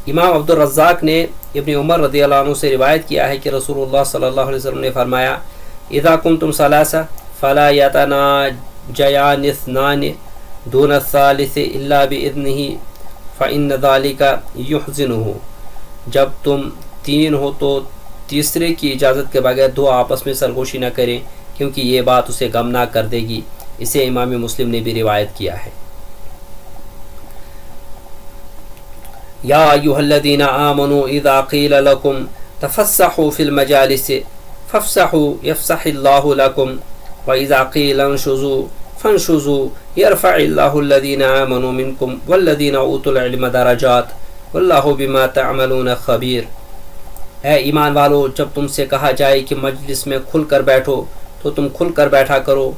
امام عبد الرزاق نے ابن عمر رضی اللہ عنہ سے روایت کیا ہے کہ رسول اللہ صلی اللہ علیہ وسلم نے فرمایا اذا کنتم ثلاثہ فلا یتناجیان اثنان دون الثالث الا باذنہ فإن ذلک یحزنہ، جب تم تین ہو تو تیسرے کی اجازت کے بغیر دو آپس میں سرگوشی نہ کریں کیونکہ یہ بات اسے غمناک کر دے گی۔ اسے امام مسلم نے بھی روایت کیا ہے۔ یا ایھا الذین آمنوا اذا قیل لکم تفسحوا فی المجالس فافسحوا یفسح اللہ لکم واذا قیل انشزوا فانشزوا یرفع اللہ الذین آمنوا منکم والذین اوتوا العلم درجات واللہ بما تعملون خبیر۔ اے ایمان والو، جب تم سے کہا جائے کہ مجلس میں کھل کر بیٹھو تو تم کھل کر بیٹھا کرو،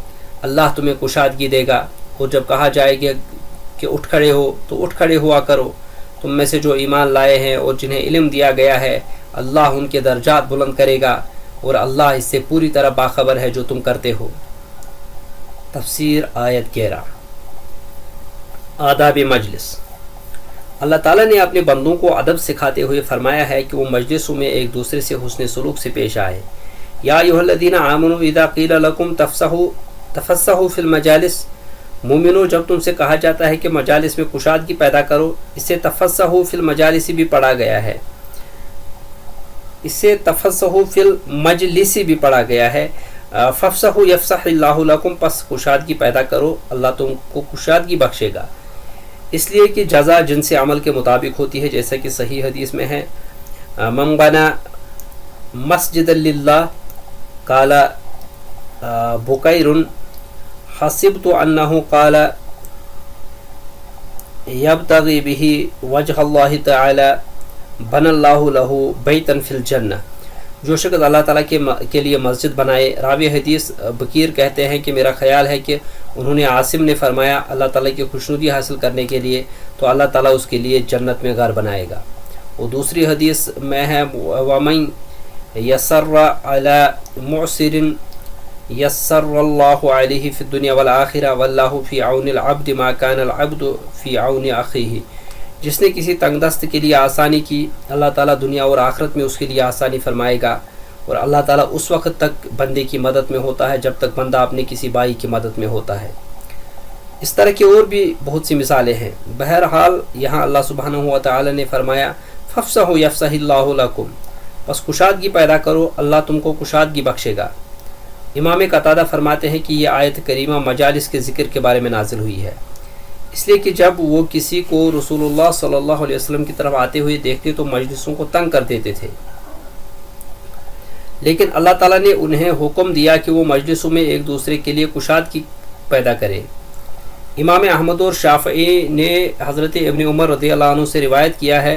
اللہ تمہیں کشادگی دے گا، اور جب کہا جائے کہ اٹھ کھڑے ہو تو اٹھ کھڑے ہوا کرو۔ تم میں سے جو ایمان لائے ہیں اور جنہیں علم دیا گیا ہے اللہ ان کے درجات بلند کرے گا، اور اللہ اس سے پوری طرح باخبر ہے جو تم کرتے ہو۔ تفسیر آیت 11۔ آداب مجلس۔ اللہ تعالیٰ نے اپنے بندوں کو ادب سکھاتے ہوئے فرمایا ہے کہ وہ مجلسوں میں ایک دوسرے سے حسن سلوک سے پیش آئے۔ یا ایھا الذین آمنوا اذا قیل لکم تفسحوا فی المجالس، مومنو جب تم سے کہا جاتا ہے کہ مجالس میں کشادگی پیدا کرو، اس سے تفسحوا فی المجالس بھی پڑھا گیا ہے، اس سے تفسحوا فی المجلس بھی پڑھا گیا ہے۔ فافسحوا یفسح اللہ لکم، پس کشادگی پیدا کرو، اللہ تم کو کشادگی بخشے گا، اس لیے کہ جزا جن سے عمل کے مطابق ہوتی ہے، جیسا کہ صحیح حدیث میں ہے من بنا مسجد للہ قال بکیر حسبت انہ قال یبتغی بہ وجہ اللہ تعالی بن اللہ لہ بیتا فی الجنہ، جو شخص اللہ تعالیٰ کے لیے مسجد بنائے۔ راوی حدیث بکیر کہتے ہیں کہ میرا خیال ہے کہ انہوں نے عاصم نے فرمایا اللہ تعالیٰ کی خوشنودی حاصل کرنے کے لیے، تو اللہ تعالیٰ اس کے لیے جنت میں گھر بنائے گا۔ اور دوسری حدیث میں ہے وَمَن یسر علی معسر یسر اللہ علیہ فی الدنیا والآخرہ واللہ فی عون العبد ما کان العبد فی عون اخیہ، جس نے کسی تنگ دست کے لیے آسانی کی اللہ تعالیٰ دنیا اور آخرت میں اس کے لیے آسانی فرمائے گا، اور اللہ تعالیٰ اس وقت تک بندے کی مدد میں ہوتا ہے جب تک بندہ اپنے کسی بھائی کی مدد میں ہوتا ہے۔ اس طرح کی اور بھی بہت سی مثالیں ہیں۔ بہرحال یہاں اللہ سبحانہ و تعالیٰ نے فرمایا فافسحوا یفسح اللہ لکم، بس کشادگی پیدا کرو، اللہ تم کو کشادگی بخشے گا۔ امام قتادہ فرماتے ہیں کہ یہ آیت کریمہ مجالس کے ذکر کے بارے میں نازل ہوئی ہے، اس لیے کہ جب وہ کسی کو رسول اللہ صلی اللہ علیہ وسلم کی طرف آتے ہوئے دیکھتے تو مجلسوں کو تنگ کر دیتے تھے، لیکن اللہ تعالیٰ نے انہیں حکم دیا کہ وہ مجلسوں میں ایک دوسرے کے لیے کشادگی پیدا کرے۔ امام احمد اور شافعی نے حضرت ابن عمر رضی اللہ عنہ سے روایت کیا ہے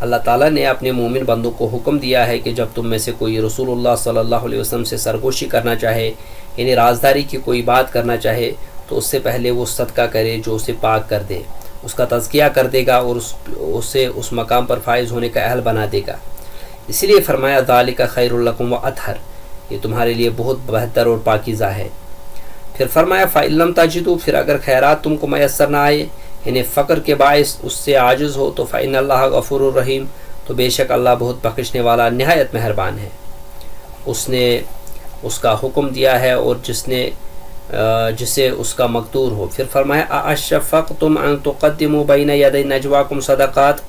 اللہ تعالیٰ نے اپنے مومن بندوں کو حکم دیا ہے کہ جب تم میں سے کوئی رسول اللہ صلی اللہ علیہ وسلم سے سرگوشی کرنا چاہے، یعنی رازداری کی کوئی بات کرنا چاہے، تو اس سے پہلے وہ صدقہ کرے جو اسے پاک کر دے، اس کا تزکیہ کر دے گا اور اسے اس مقام پر فائز ہونے کا اہل بنا دے گا۔ اسی لیے فرمایا ذالک خیر لکم واطہر، یہ تمہارے لیے بہت بہتر اور پاکیزہ ہے۔ پھر فرمایا فَإِن لَمْ تَجِدُوا، پھر اگر خیرات تم کو میسر نہ آئے، یعنی فقر کے باعث اس سے عاجز ہو، تو فَإِنَّ اللَّهَ غَفُورٌ رَحِيمٌ، تو بے شک اللہ بہت بخشنے والا نہایت مہربان ہے۔ اس نے اس کا حکم دیا ہے اور جسے اس کا مقدور ہو۔ پھر فرمایا اَأَشْفَقْتُمْ أَن تُقَدِّمُوا بَيْنَ يَدَيْ نَجْوَاكُمْ صَدَقَاتٍ،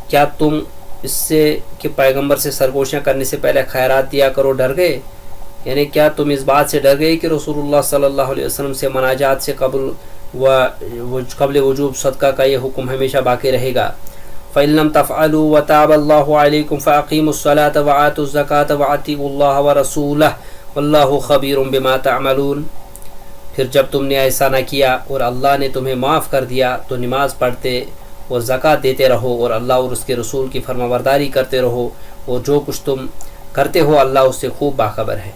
کیا تم اس سے کہ پیغمبر سے سرگوشیاں کرنے سے پہلے خیرات دیا کرو ڈر گئے؟ یعنی کیا تم اس بات سے ڈر گئے کہ رسول اللہ صلی اللہ علیہ وسلم سے مناجات سے قبل وجوب صدقہ کا یہ حکم ہمیشہ باقی رہے گا؟ فَإِن لَمْ تَفْعَلُوا وَتَابَ اللَّهُ عَلَيْكُمْ فَأَقِيمُوا الصَّلَاةَ وَآتُوا الزَّكَاةَ وَأَطِيعُوا اللَّهَ وَرَسُولَهُ وَاللَّهُ خَبِيرٌ بِمَا تَعْمَلُونَ۔ پھر جب تم نے ایسا نہ کیا اور اللہ نے تمہیں معاف کر دیا تو نماز پڑھتے اور زکوٰۃ دیتے رہو اور اللہ اور اس کے رسول کی فرمانبرداری کرتے رہو، اور جو کچھ تم کرتے ہو اللہ اس سے خوب باخبر ہے۔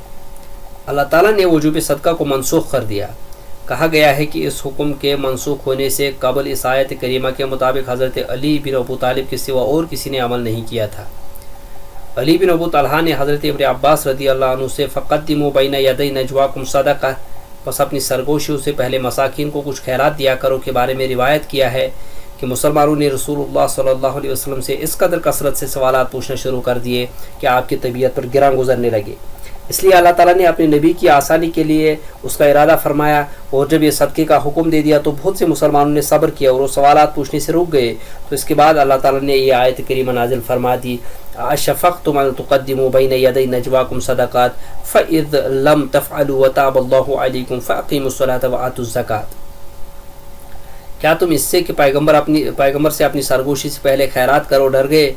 اللہ تعالیٰ نے وجوب صدقہ کو منسوخ کر دیا۔ کہا گیا ہے کہ اس حکم کے منسوخ ہونے سے قبل اس آیت کریمہ کے مطابق حضرت علی بن ابو طالب کے سوا اور کسی نے عمل نہیں کیا تھا۔ علی بن ابو طلحہ نے حضرت ابن عباس رضی اللہ عنہ سے فقدموا بین یدی نجواکم صدقہ، بس اپنی سرگوشیوں سے پہلے مساکین کو کچھ خیرات دیا کرو کے بارے میں روایت کیا ہے کہ مسلمانوں نے رسول اللہ صلی اللہ علیہ وسلم سے اس قدر کثرت سے سوالات پوچھنا شروع کر دیے کہ آپ کی طبیعت پر گراں گزرنے لگے۔ اس لیے اللہ تعالیٰ نے اپنے نبی کی آسانی کے لیے اس کا ارادہ فرمایا، اور جب یہ صدقے کا حکم دے دیا تو بہت سے مسلمانوں نے صبر کیا اور وہ سوالات پوچھنے سے رک گئے۔ تو اس کے بعد اللہ تعالیٰ نے یہ آیت کریمہ نازل فرما دی، اَأَشْفَقْتُمْ أَن تُقَدِّمُوا بَيْنَ يَدَيْ نَجْوَاكُمْ صَدَقَاتٍ فَإِذْ لَمْ تَفْعَلُوا وَتَابَ اللَّهُ عَلَيْكُمْ فَأَقِيمُوا الصَّلَاةَ وَآتُوا الزَّكَاةَ۔ کیا تم اس سے کہ پیغمبر سے اپنی سرگوشی سے پہلے خیرات کرو ڈر گئے؟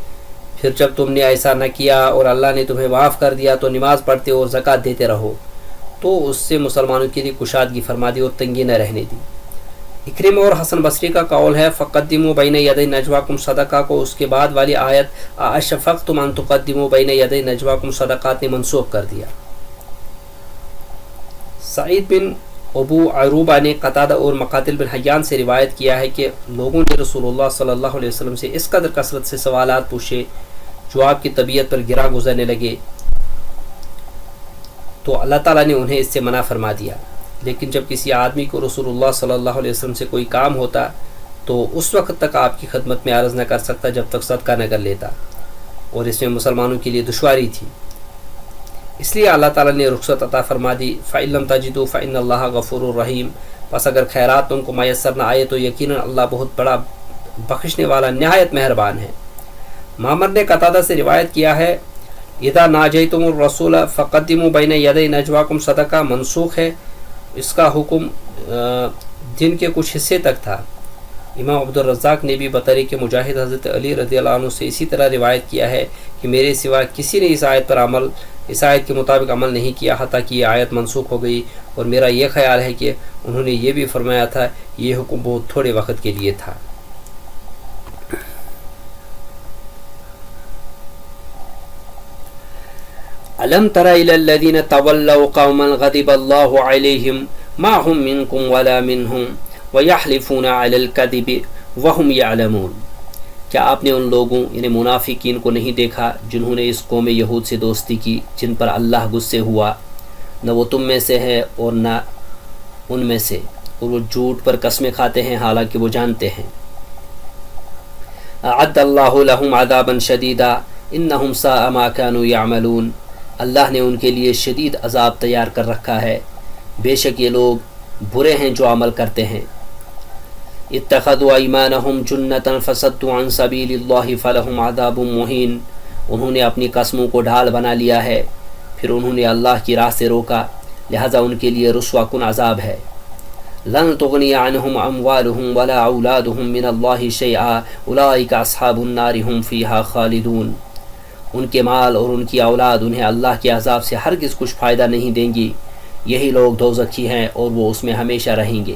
پھر جب تم نے ایسا نہ کیا اور اللہ نے تمہیں معاف کر دیا تو نماز پڑھتے اور زکوٰۃ دیتے رہو، تو اس سے مسلمانوں کے لیے کشادگی فرما دی اور تنگی نہ رہنے دی۔ اکرمہ اور حسن بصری کا قول ہے فقدموا بین یدی نجواکم صدقہ کو اس کے بعد والی آیت اَأَشْفَقْتُمْ أَن تُقَدِّمُوا بین یدی نجواکم صدقات نے منسوخ کر دیا۔ سعید بن ابو عروبہ نے قتادہ اور مقاتل بن حیان سے روایت کیا ہے کہ لوگوں نے رسول اللہ صلی اللہ علیہ وسلم سے اس قدر کثرت سے سوالات پوچھے جو آپ کی طبیعت پر گراں گزرنے لگے، تو اللہ تعالیٰ نے انہیں اس سے منع فرما دیا۔ لیکن جب کسی آدمی کو رسول اللہ صلی اللہ علیہ وسلم سے کوئی کام ہوتا تو اس وقت تک آپ کی خدمت میں عرض نہ کر سکتا جب تک صدقہ نہ کر لیتا، اور اس میں مسلمانوں کے لیے دشواری تھی، اس لیے اللہ تعالیٰ نے رخصت عطا فرما دی۔ فَإِن لَمْ تَجِدُوا فَإِنَّ اللَّهَ غَفُورٌ رَحِيمٌ، پس اگر خیرات تم کو میسر نہ آئے تو یقیناً اللہ بہت بڑا بخشنے والا نہایت مہربان ہے۔ معمر نے قتادہ سے روایت کیا ہے اذا ناجیتم الرسول فقدموا بین یدی نجواکم صدقہ منسوخ ہے، اس کا حکم دن کے کچھ حصے تک تھا۔ امام عبدالرزاق نے بھی بطریق مجاہد حضرت علی رضی اللہ عنہ سے اسی طرح روایت کیا ہے کہ میرے سوا کسی نے اس آیت کے مطابق عمل نہیں کیا حتیٰ کہ یہ آیت منسوخ ہو گئی، اور میرا یہ خیال ہے کہ انہوں نے یہ بھی فرمایا تھا یہ حکم بہت تھوڑے وقت کے لیے تھا۔ أَلَمْ تَرَ إِلَى الَّذِينَ تَوَلَّوْا قَوْمًا غَضِبَ اللَّهُ عَلَيْهِمْ مَا هُمْ مِنْكُمْ وَلَا مِنْهُمْ وَيَحْلِفُونَ عَلَى الْكَذِبِ وَهُمْ يَعْلَمُونَ، کیا آپ نے ان لوگوں یعنی منافقین کو نہیں دیکھا جنہوں نے اس قوم یہود سے دوستی کی جن پر اللہ غصے ہوا؟ نہ وہ تم میں سے ہے اور نہ ان میں سے، اور وہ جھوٹ پر قسمیں کھاتے ہیں حالانکہ وہ جانتے ہیں۔ أَعَدَّ اللَّهُ لَهُمْ عَذَابًا شَدِيدًا إِنَّهُمْ سَاءَ مَا كَانُوا يَعْمَلُونَ، اللہ نے ان کے لیے شدید عذاب تیار کر رکھا ہے، بے شک یہ لوگ برے ہیں جو عمل کرتے ہیں۔ اتخذوا ایمانہم جنۃ فصدوا عن سبیل اللہ فلہم عذاب مہین، انہوں نے اپنی قسموں کو ڈھال بنا لیا ہے پھر انہوں نے اللہ کی راہ سے روکا، لہذا ان کے لیے رسوا کن عذاب ہے۔ لن تغنی عنہم اموالہم ولا اولادہم من اللہ شیئا اولئک اصحاب النار ہم فیہا خالدون، ان کے مال اور ان کی اولاد انہیں اللہ کے عذاب سے ہرگز کچھ فائدہ نہیں دیں گی، یہی لوگ دوزخی ہیں اور وہ اس میں ہمیشہ رہیں گے۔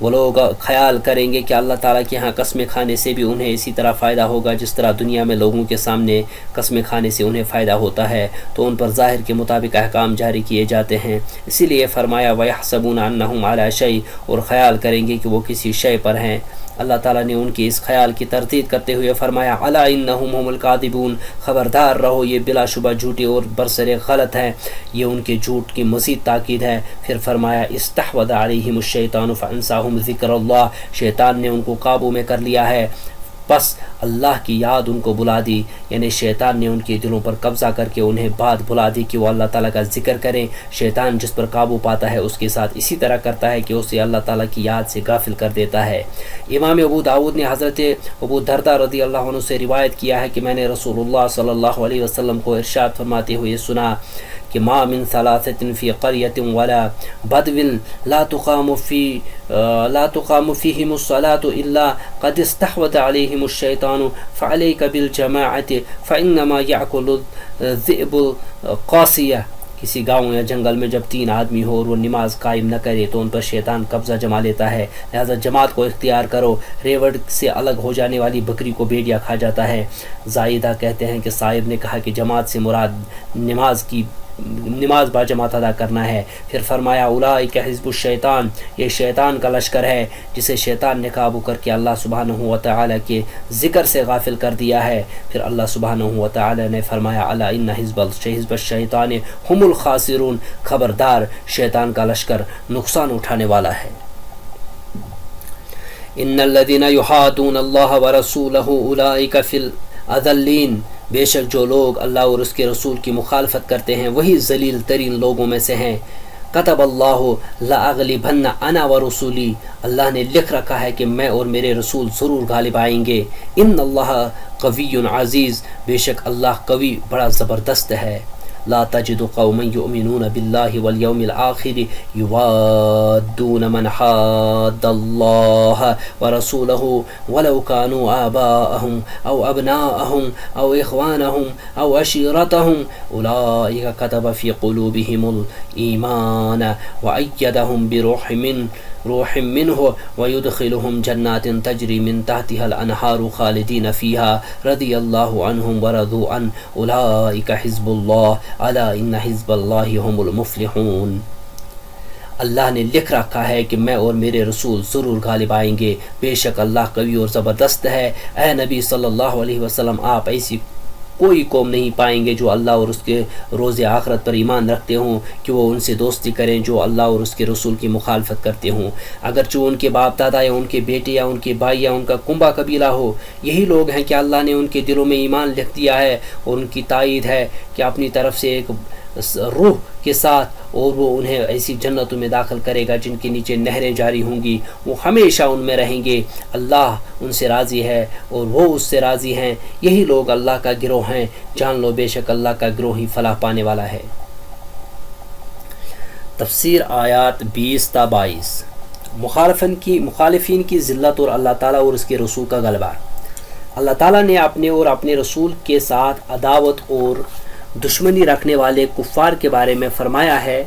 وہ لوگ خیال کریں گے کہ اللہ تعالیٰ کے ہاں قسمیں کھانے سے بھی انہیں اسی طرح فائدہ ہوگا جس طرح دنیا میں لوگوں کے سامنے قسمیں کھانے سے انہیں فائدہ ہوتا ہے، تو ان پر ظاہر کے مطابق احکام جاری کیے جاتے ہیں۔ اسی لیے فرمایا وَيَحْسَبُونَ أَنَّهُمْ عَلَى شَيْءٍ، اور خیال کریں گے کہ وہ کسی شے پر ہیں۔ اللہ تعالیٰ نے ان کی اس خیال کی تردید کرتے ہوئے فرمایا الا انہم هم الکاذبون، خبردار رہو یہ بلا شبہ جھوٹے اور برسر غلط ہیں، یہ ان کے جھوٹ کی مزید تاکید ہے۔ پھر فرمایا استحوذ علیہم الشیطان فانساہم ذکر اللہ، شیطان نے ان کو قابو میں کر لیا ہے، بس اللہ کی یاد ان کو بلا دی، یعنی شیطان نے ان کے دلوں پر قبضہ کر کے انہیں بات بلا دی کہ وہ اللہ تعالیٰ کا ذکر کریں۔ شیطان جس پر قابو پاتا ہے اس کے ساتھ اسی طرح کرتا ہے کہ اسے اللہ تعالیٰ کی یاد سے غافل کر دیتا ہے۔ امام ابو داؤد نے حضرت ابو درداء رضی اللہ عنہ سے روایت کیا ہے کہ میں نے رسول اللہ صلی اللہ علیہ وسلم کو ارشاد فرماتے ہوئے سنا کہ ما من ثلاثة في قرية ولا بدو لا تقام فيهم الصلاة إلا قد استحوذ عليهم الشيطان فعليك بالجماعة فإنما يأكل الذئب القاسية۔ کسی گاؤں یا جنگل میں جب 3 آدمی ہو اور وہ نماز قائم نہ کرے تو ان پر شیطان قبضہ جما لیتا ہے، لہذا جماعت کو اختیار کرو، ریوڑ سے الگ ہو جانے والی بکری کو بھیڑیا کھا جاتا ہے۔ زائدہ کہتے ہیں کہ صاحب نے کہا کہ جماعت سے مراد نماز با جماعت ادا کرنا ہے۔ پھر فرمایا اولئک حزب الشیطان، یہ شیطان کا لشکر ہے جسے شیطان نے قابو کر کے اللہ سبحانہ و تعالی کے ذکر سے غافل کر دیا ہے۔ پھر اللہ سبحانہ و تعالی نے فرمایا الا ان حزب الشیطان هم الخاسرون، خبردار شیطان کا لشکر نقصان اٹھانے والا ہے۔ ان الذين يحادون الله ورسوله اولئک فی الاذلین، بے شک جو لوگ اللہ اور اس کے رسول کی مخالفت کرتے ہیں وہی ذلیل ترین لوگوں میں سے ہیں۔ کتب اللہ لاغلبن انا ورسولی، اللہ نے لکھ رکھا ہے کہ میں اور میرے رسول ضرور غالب آئیں گے۔ ان اللہ قوی عزیز، بے شک اللہ قوی بڑا زبردست ہے۔ لا تجد قوما يؤمنون بالله واليوم الآخر يوادون من حاد الله ورسوله ولو كانوا آباءهم أو أبناءهم أو إخوانهم أو عشيرتهم أولئك كتب في قلوبهم الإيمان وأيدهم بروح منه ويدخلهم جنات تجري من تحتها الأنهار خالدين فيها رضي الله عنهم ورضوا عنه أولئك حزب الله ألا إن حزب الله هم المفلحون۔ اللہ نے لکھ رکھا ہے کہ میں اور میرے رسول ضرور غالب آئیں گے، بے شک اللہ قوی اور زبردست ہے۔ اے نبی صلی اللہ علیہ وسلم، آپ ایسی کوئی قوم نہیں پائیں گے جو اللہ اور اس کے روز آخرت پر ایمان رکھتے ہوں کہ وہ ان سے دوستی کریں جو اللہ اور اس کے رسول کی مخالفت کرتے ہوں، اگرچہ ان کے باپ دادا یا ان کے بیٹے یا ان کے بھائی یا ان کا کنبہ قبیلہ ہو۔ یہی لوگ ہیں کہ اللہ نے ان کے دلوں میں ایمان لکھ دیا ہے اور ان کی تائید ہے کہ اپنی طرف سے ایک روح کے ساتھ، اور وہ انہیں ایسی جنتوں میں داخل کرے گا جن کے نیچے نہریں جاری ہوں گی، وہ ہمیشہ ان میں رہیں گے۔ اللہ ان سے راضی ہے اور وہ اس سے راضی ہیں، یہی لوگ اللہ کا گروہ ہیں، جان لو بے شک اللہ کا گروہ ہی فلاح پانے والا ہے۔ تفسیر آیات 20 تا 22۔ مخالفین کی ذلت اور اللہ تعالیٰ اور اس کے رسول کا غلبہ۔ اللہ تعالیٰ نے اپنے اور اپنے رسول کے ساتھ عداوت اور دشمنی رکھنے والے کفار کے بارے میں فرمایا ہے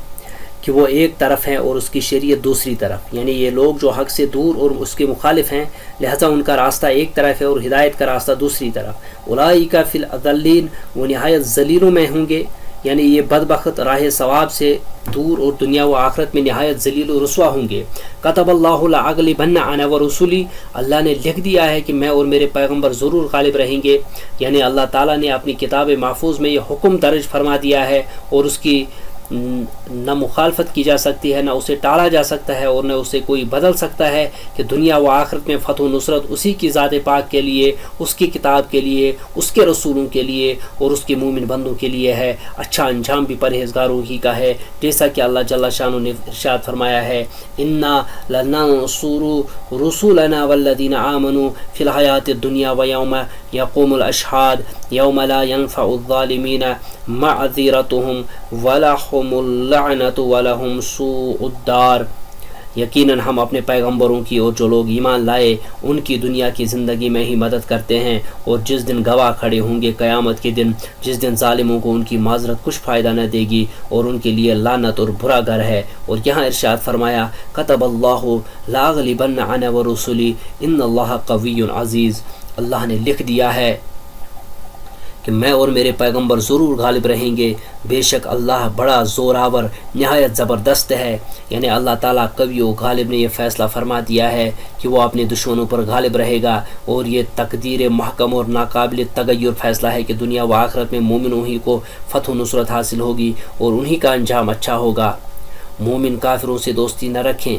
کہ وہ ایک طرف ہیں اور اس کی شریعت دوسری طرف، یعنی یہ لوگ جو حق سے دور اور اس کے مخالف ہیں، لہذا ان کا راستہ ایک طرف ہے اور ہدایت کا راستہ دوسری طرف۔ اولئک فی الاذلین، وہ نہایت ذلیلوں میں ہوں گے، یعنی یہ بدبخت راہ ثواب سے دور اور دنیا و آخرت میں نہایت ذلیل و رسوا ہوں گے۔ کتب اللہ لاغلبن انا ورسولی، اللہ نے لکھ دیا ہے کہ میں اور میرے پیغمبر ضرور غالب رہیں گے، یعنی اللہ تعالیٰ نے اپنی کتاب محفوظ میں یہ حکم درج فرما دیا ہے اور اس کی نہ مخالفت کی جا سکتی ہے، نہ اسے ٹالا جا سکتا ہے اور نہ اسے کوئی بدل سکتا ہے کہ دنیا و آخرت میں فتح و نصرت اسی کی ذات پاک کے لیے، اس کی کتاب کے لیے، اس کے رسولوں کے لیے اور اس کے مومن بندوں کے لیے ہے۔ اچھا انجام بھی پرہیزگاروں ہی کا ہے، جیسا کہ اللہ جل شانہ نے ارشاد فرمایا ہے انا لننصر رسولنا والذین آمنوا فی الحیات الدنیا ویوم یقوم الاشہاد یوم لا ينفع الظالمین معذرتهم ولهم اللعنة ولهم سوء الدار۔ یقیناً ہم اپنے پیغمبروں کی اور جو لوگ ایمان لائے ان کی دنیا کی زندگی میں ہی مدد کرتے ہیں، اور جس دن گواہ کھڑے ہوں گے قیامت کے دن، جس دن ظالموں کو ان کی معذرت کچھ فائدہ نہ دے گی اور ان کے لیے لعنت اور برا گھر ہے۔ اور یہاں ارشاد فرمایا کتب اللہ لاغلبن انا ورسلی ان اللہ قوی عزیز، اللہ نے لکھ دیا ہے کہ میں اور میرے پیغمبر ضرور غالب رہیں گے، بے شک اللہ بڑا زوراور نہایت زبردست ہے۔ یعنی اللہ تعالیٰ قوی و غالب نے یہ فیصلہ فرما دیا ہے کہ وہ اپنے دشمنوں پر غالب رہے گا، اور یہ تقدیر محکم اور ناقابل تغیر فیصلہ ہے کہ دنیا و آخرت میں مومنوں ہی کو فتح و نصرت حاصل ہوگی اور انہی کا انجام اچھا ہوگا۔ مومن کافروں سے دوستی نہ رکھیں۔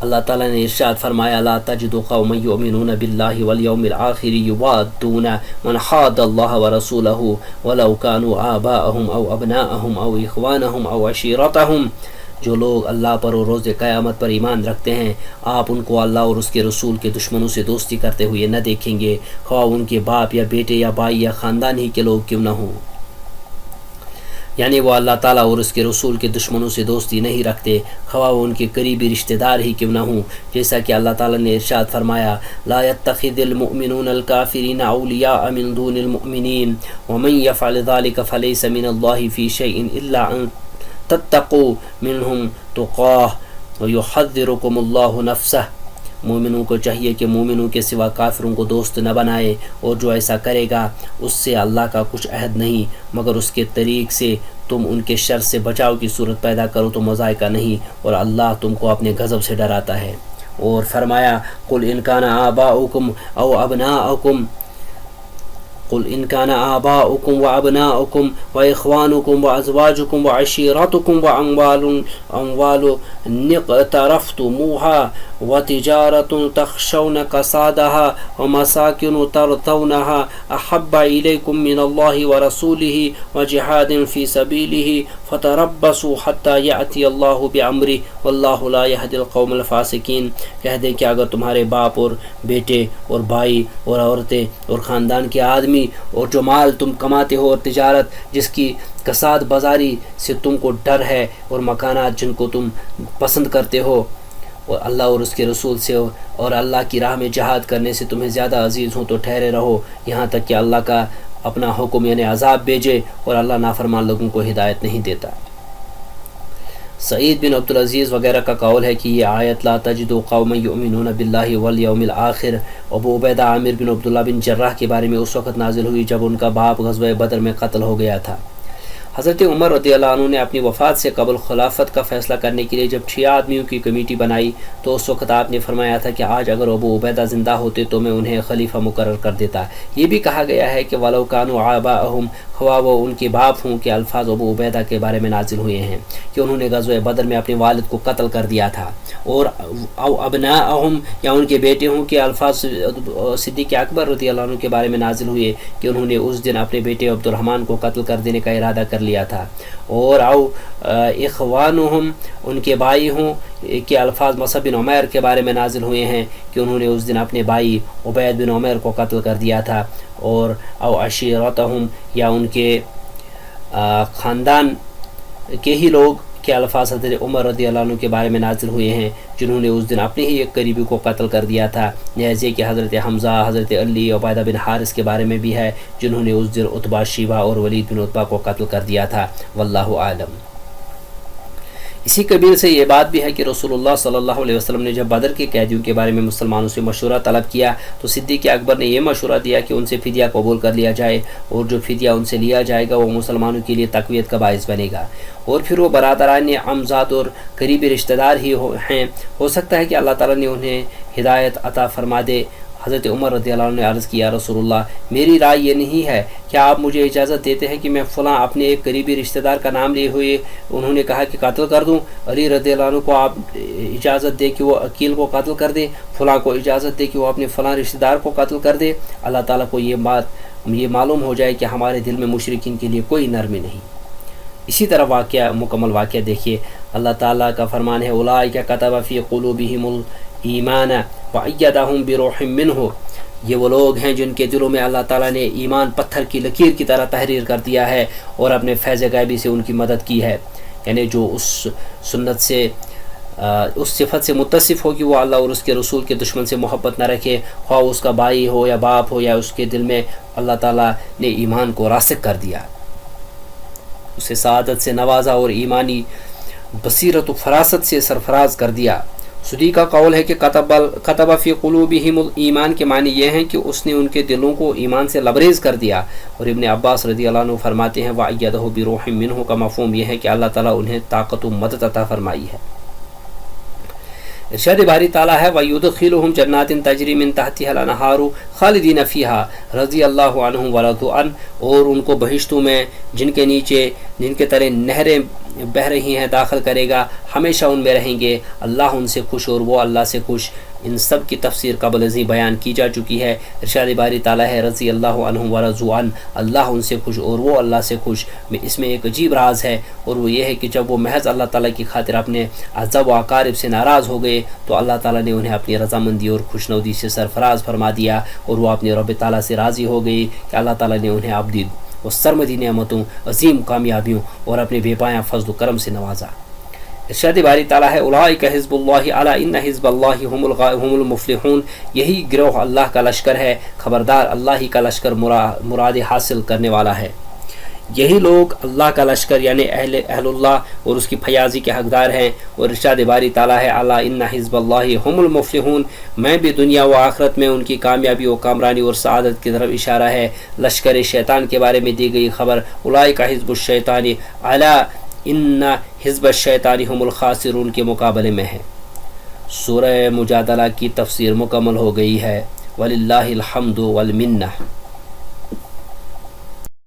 اللہ تعالیٰ نے ارشاد فرمایا لا تجد قوما یؤمنون باللہ والیوم الآخر یوادون من حاد اللہ ورسولہ ولو كانوا آباءهم او ابناءهم او اخوانهم او عشیرتهم، جو لوگ اللہ پر اور روز قیامت پر ایمان رکھتے ہیں آپ ان کو اللہ اور اس کے رسول کے دشمنوں سے دوستی کرتے ہوئے نہ دیکھیں گے، خواہ ان کے باپ یا بیٹے یا بھائی یا خاندان ہی کے لوگ کیوں نہ ہوں۔ یعنی وہ اللہ تعالیٰ اور اس کے رسول کے دشمنوں سے دوستی نہیں رکھتے، خواہ وہ ان کے قریبی رشتہ دار ہی کیوں نہ ہوں، جیسا کہ اللہ تعالیٰ نے ارشاد فرمایا لا يتخذ المؤمنون الكافرین اولیاء من دون المؤمنین ومن يفعل ذلك فليس من الله في شيء الا ان تتقوا منهم تقاه ويحذركم الله نفسه۔ مومنوں کو چاہیے کہ مومنوں کے سوا کافروں کو دوست نہ بنائے، اور جو ایسا کرے گا اس سے اللہ کا کچھ عہد نہیں مگر اس کے طریق سے تم ان کے شر سے بچاؤ کی صورت پیدا کرو تو مذائقہ نہیں، اور اللہ تم کو اپنے غضب سے ڈراتا ہے۔ اور فرمایا قل ان کان آباؤکم او ابناؤکم قل ان كان آباؤكم وأبناؤكم وإخوانكم وأزواجكم وعشيرتكم وأموال اقترفتموها وتجارة تخشون كسادها ومساكن ترضونها أحب إليكم من الله ورسوله وجهاد في سبيله فتربصوا حتى يأتي الله بأمره والله لا يهدي القوم الفاسقين۔ کہہ دے کہ اگر تمہارے باپ اور بیٹے اور بھائی اور عورتیں اور خاندان کے آدمی اور جو مال تم کماتے ہو اور تجارت جس کی کساد بازاری سے تم کو ڈر ہے اور مکانات جن کو تم پسند کرتے ہو اور اللہ اور اس کے رسول سے اور اللہ کی راہ میں جہاد کرنے سے تمہیں زیادہ عزیز ہوں تو ٹھہرے رہو یہاں تک کہ اللہ کا اپنا حکم یعنی عذاب بھیجے، اور اللہ نافرمان لوگوں کو ہدایت نہیں دیتا۔ سعید بن عبدالعزیز وغیرہ کا قول ہے کہ یہ آیت لا تجد قوما یؤمنون باللہ والیوم الآخر ابو عبیدہ عامر بن عبداللہ بن جراح کے بارے میں اس وقت نازل ہوئی جب ان کا باپ غزوہ بدر میں قتل ہو گیا تھا۔ حضرت عمر رضی اللہ عنہ نے اپنی وفات سے قبل خلافت کا فیصلہ کرنے کے لیے جب 6 آدمیوں کی کمیٹی بنائی تو اس وقت آپ نے فرمایا تھا کہ آج اگر ابو عبیدہ زندہ ہوتے تو میں انہیں خلیفہ مقرر کر دیتا۔ یہ بھی کہا گیا ہے کہ وَلَوْ كَانُوا آبَاءَهُمْ، خواہ وہ ان کے باپ ہوں، کہ الفاظ ابو عبیدہ کے بارے میں نازل ہوئے ہیں کہ انہوں نے غزوہ بدر میں اپنے والد کو قتل کر دیا تھا، اور او ابناءہم، یا ان کے بیٹے ہوں کہ الفاظ صدیق اکبر رضی اللہ عنہ کے بارے میں نازل ہوئے کہ انہوں نے اس دن اپنے بیٹے عبد الرحمن کو قتل کر دینے کا ارادہ کر لیا تھا، اور او اخوانہم، ان کے بھائی ہوں کہ الفاظ مصعب بن عمیر کے بارے میں نازل ہوئے ہیں کہ انہوں نے اس دن اپنے بھائی عبید بن عمیر کو قتل کر دیا تھا، اور او عشیرتہم، یا ان کے خاندان کے ہی لوگ کہ الفاظ حضرت عمر رضی اللہ عنہ کے بارے میں نازل ہوئے ہیں جنہوں نے اس دن اپنے ہی ایک قریبی کو قتل کر دیا تھا، جیسے کہ حضرت حمزہ، حضرت علی، عبیدہ بن حارث کے بارے میں بھی ہے جنہوں نے اس دن عتبہ، شیبہ اور ولید بن عتبہ کو قتل کر دیا تھا، واللہ عالم۔ اسی قبیل سے یہ بات بھی ہے کہ رسول اللہ صلی اللہ علیہ وسلم نے جب بدر کے قیدیوں کے بارے میں مسلمانوں سے مشورہ طلب کیا تو صدیق اکبر نے یہ مشورہ دیا کہ ان سے فدیہ قبول کر لیا جائے، اور جو فدیہ ان سے لیا جائے گا وہ مسلمانوں کے لیے تقویت کا باعث بنے گا، اور پھر وہ برادران عمزاد اور قریبی رشتہ دار ہی ہیں، ہو سکتا ہے کہ اللہ تعالیٰ نے انہیں ہدایت عطا فرما دے۔ حضرت عمر رضی اللہ عنہ نے عرض کیا رسول اللہ، میری رائے یہ نہیں ہے، کیا آپ مجھے اجازت دیتے ہیں کہ میں فلاں اپنے ایک قریبی رشتہ دار کا نام لیے ہوئے انہوں نے کہا کہ قتل کر دوں؟ علی رضی اللہ عنہ کو آپ اجازت دے کہ وہ عقیل کو قتل کر دے، فلاں کو اجازت دے کہ وہ اپنے فلاں رشتہ دار کو قتل کر دے؟ اللہ تعالیٰ کو یہ معلوم ہو جائے کہ ہمارے دل میں مشرکین کے لیے کوئی نرمی نہیں۔ اسی طرح مکمل واقعہ دیکھیے، اللہ تعالیٰ کا فرمان ہے اولئک کتب فی قلوبہم الایمان وأیدہم بروح منہ، یہ وہ لوگ ہیں جن کے دلوں میں اللہ تعالیٰ نے ایمان پتھر کی لکیر کی طرح تحریر کر دیا ہے اور اپنے فیض غیبی سے ان کی مدد کی ہے، یعنی جو اس سنت سے اس صفت سے متصف ہو کہ وہ اللہ اور اس کے رسول کے دشمن سے محبت نہ رکھے، خواہ اس کا بھائی ہو یا باپ ہو، یا اس کے دل میں اللہ تعالیٰ نے ایمان کو راسخ کر دیا، اسے سعادت سے نوازا اور ایمانی بصیرت و فراست سے سرفراز کر دیا۔ سدی کا قول ہے کہ کتب فی قلوبہم الایمان کے معنی یہ ہیں کہ اس نے ان کے دلوں کو ایمان سے لبریز کر دیا، اور ابن عباس رضی اللہ عنہ فرماتے ہیں وَأَيَّدَهُ بِرُوحٍ مِّنْهُ کا مفہوم یہ ہے کہ اللہ تعالیٰ انہیں طاقت و مدد عطا فرمائی ہے۔ ارشاد باری تعالیٰ ہے وَيُدْخِلُهُمْ جَنَّاتٍ تَجْرِي مِن تَحْتِهَا الْأَنْهَارُ خَالِدِينَ فِيهَا رضی اللہ عنہم وَرَضُوا عَنْهُ، اور ان کو بہشتوں میں جن کے نیچے جن کے تلے نہریں بہہ رہی ہیں داخل کرے گا، ہمیشہ ان میں رہیں گے، اللہ ان سے خوش اور وہ اللہ سے خوش۔ ان سب کی تفسیر قبل ازیں بیان کی جا چکی ہے۔ ارشاد باری تعالیٰ ہے رضی اللہ عنہم ورضوا عنہ، اللہ ان سے خوش اور وہ اللہ سے خوش۔ اس میں ایک عجیب راز ہے، اور وہ یہ ہے کہ جب وہ محض اللہ تعالیٰ کی خاطر اپنے اعزاب و اقارب سے ناراض ہو گئے تو اللہ تعالیٰ نے انہیں اپنی رضامندی اور خوشنودی سے سرفراز فرما دیا، اور وہ اپنے رب تعالیٰ سے راضی ہو گئی کہ اللہ تعالیٰ نے انہیں ابدی اور سرمدی نعمتوں، عظیم کامیابیوں اور اپنے بے پایاں فضل و کرم سے نوازا۔ ارشاد باری تعالیٰ ہے اولئک حزب اللہ الا ان حزب اللہ هم المفلحون، یہی گروہ اللہ کا لشکر ہے، خبردار اللہ ہی کا لشکر مراد حاصل کرنے والا ہے۔ یہی لوگ اللہ کا لشکر یعنی اہل اللہ اور اس کی فیاضی کے حقدار ہیں۔ اور ارشاد باری تعالیٰ ہے الا ان حزب اللہ هم المفلحون، میں بھی دنیا و آخرت میں ان کی کامیابی و کامرانی اور سعادت کی طرف اشارہ ہے۔ لشکر شیطان کے بارے میں دی گئی خبر اولئک حزب الشیطان الا ان حزب الشیطان هم الخاسرون کے مقابلے میں ہے۔ سورہ مجادلہ کی تفسیر مکمل ہو گئی ہے۔ وللہ الحمد والمنہ۔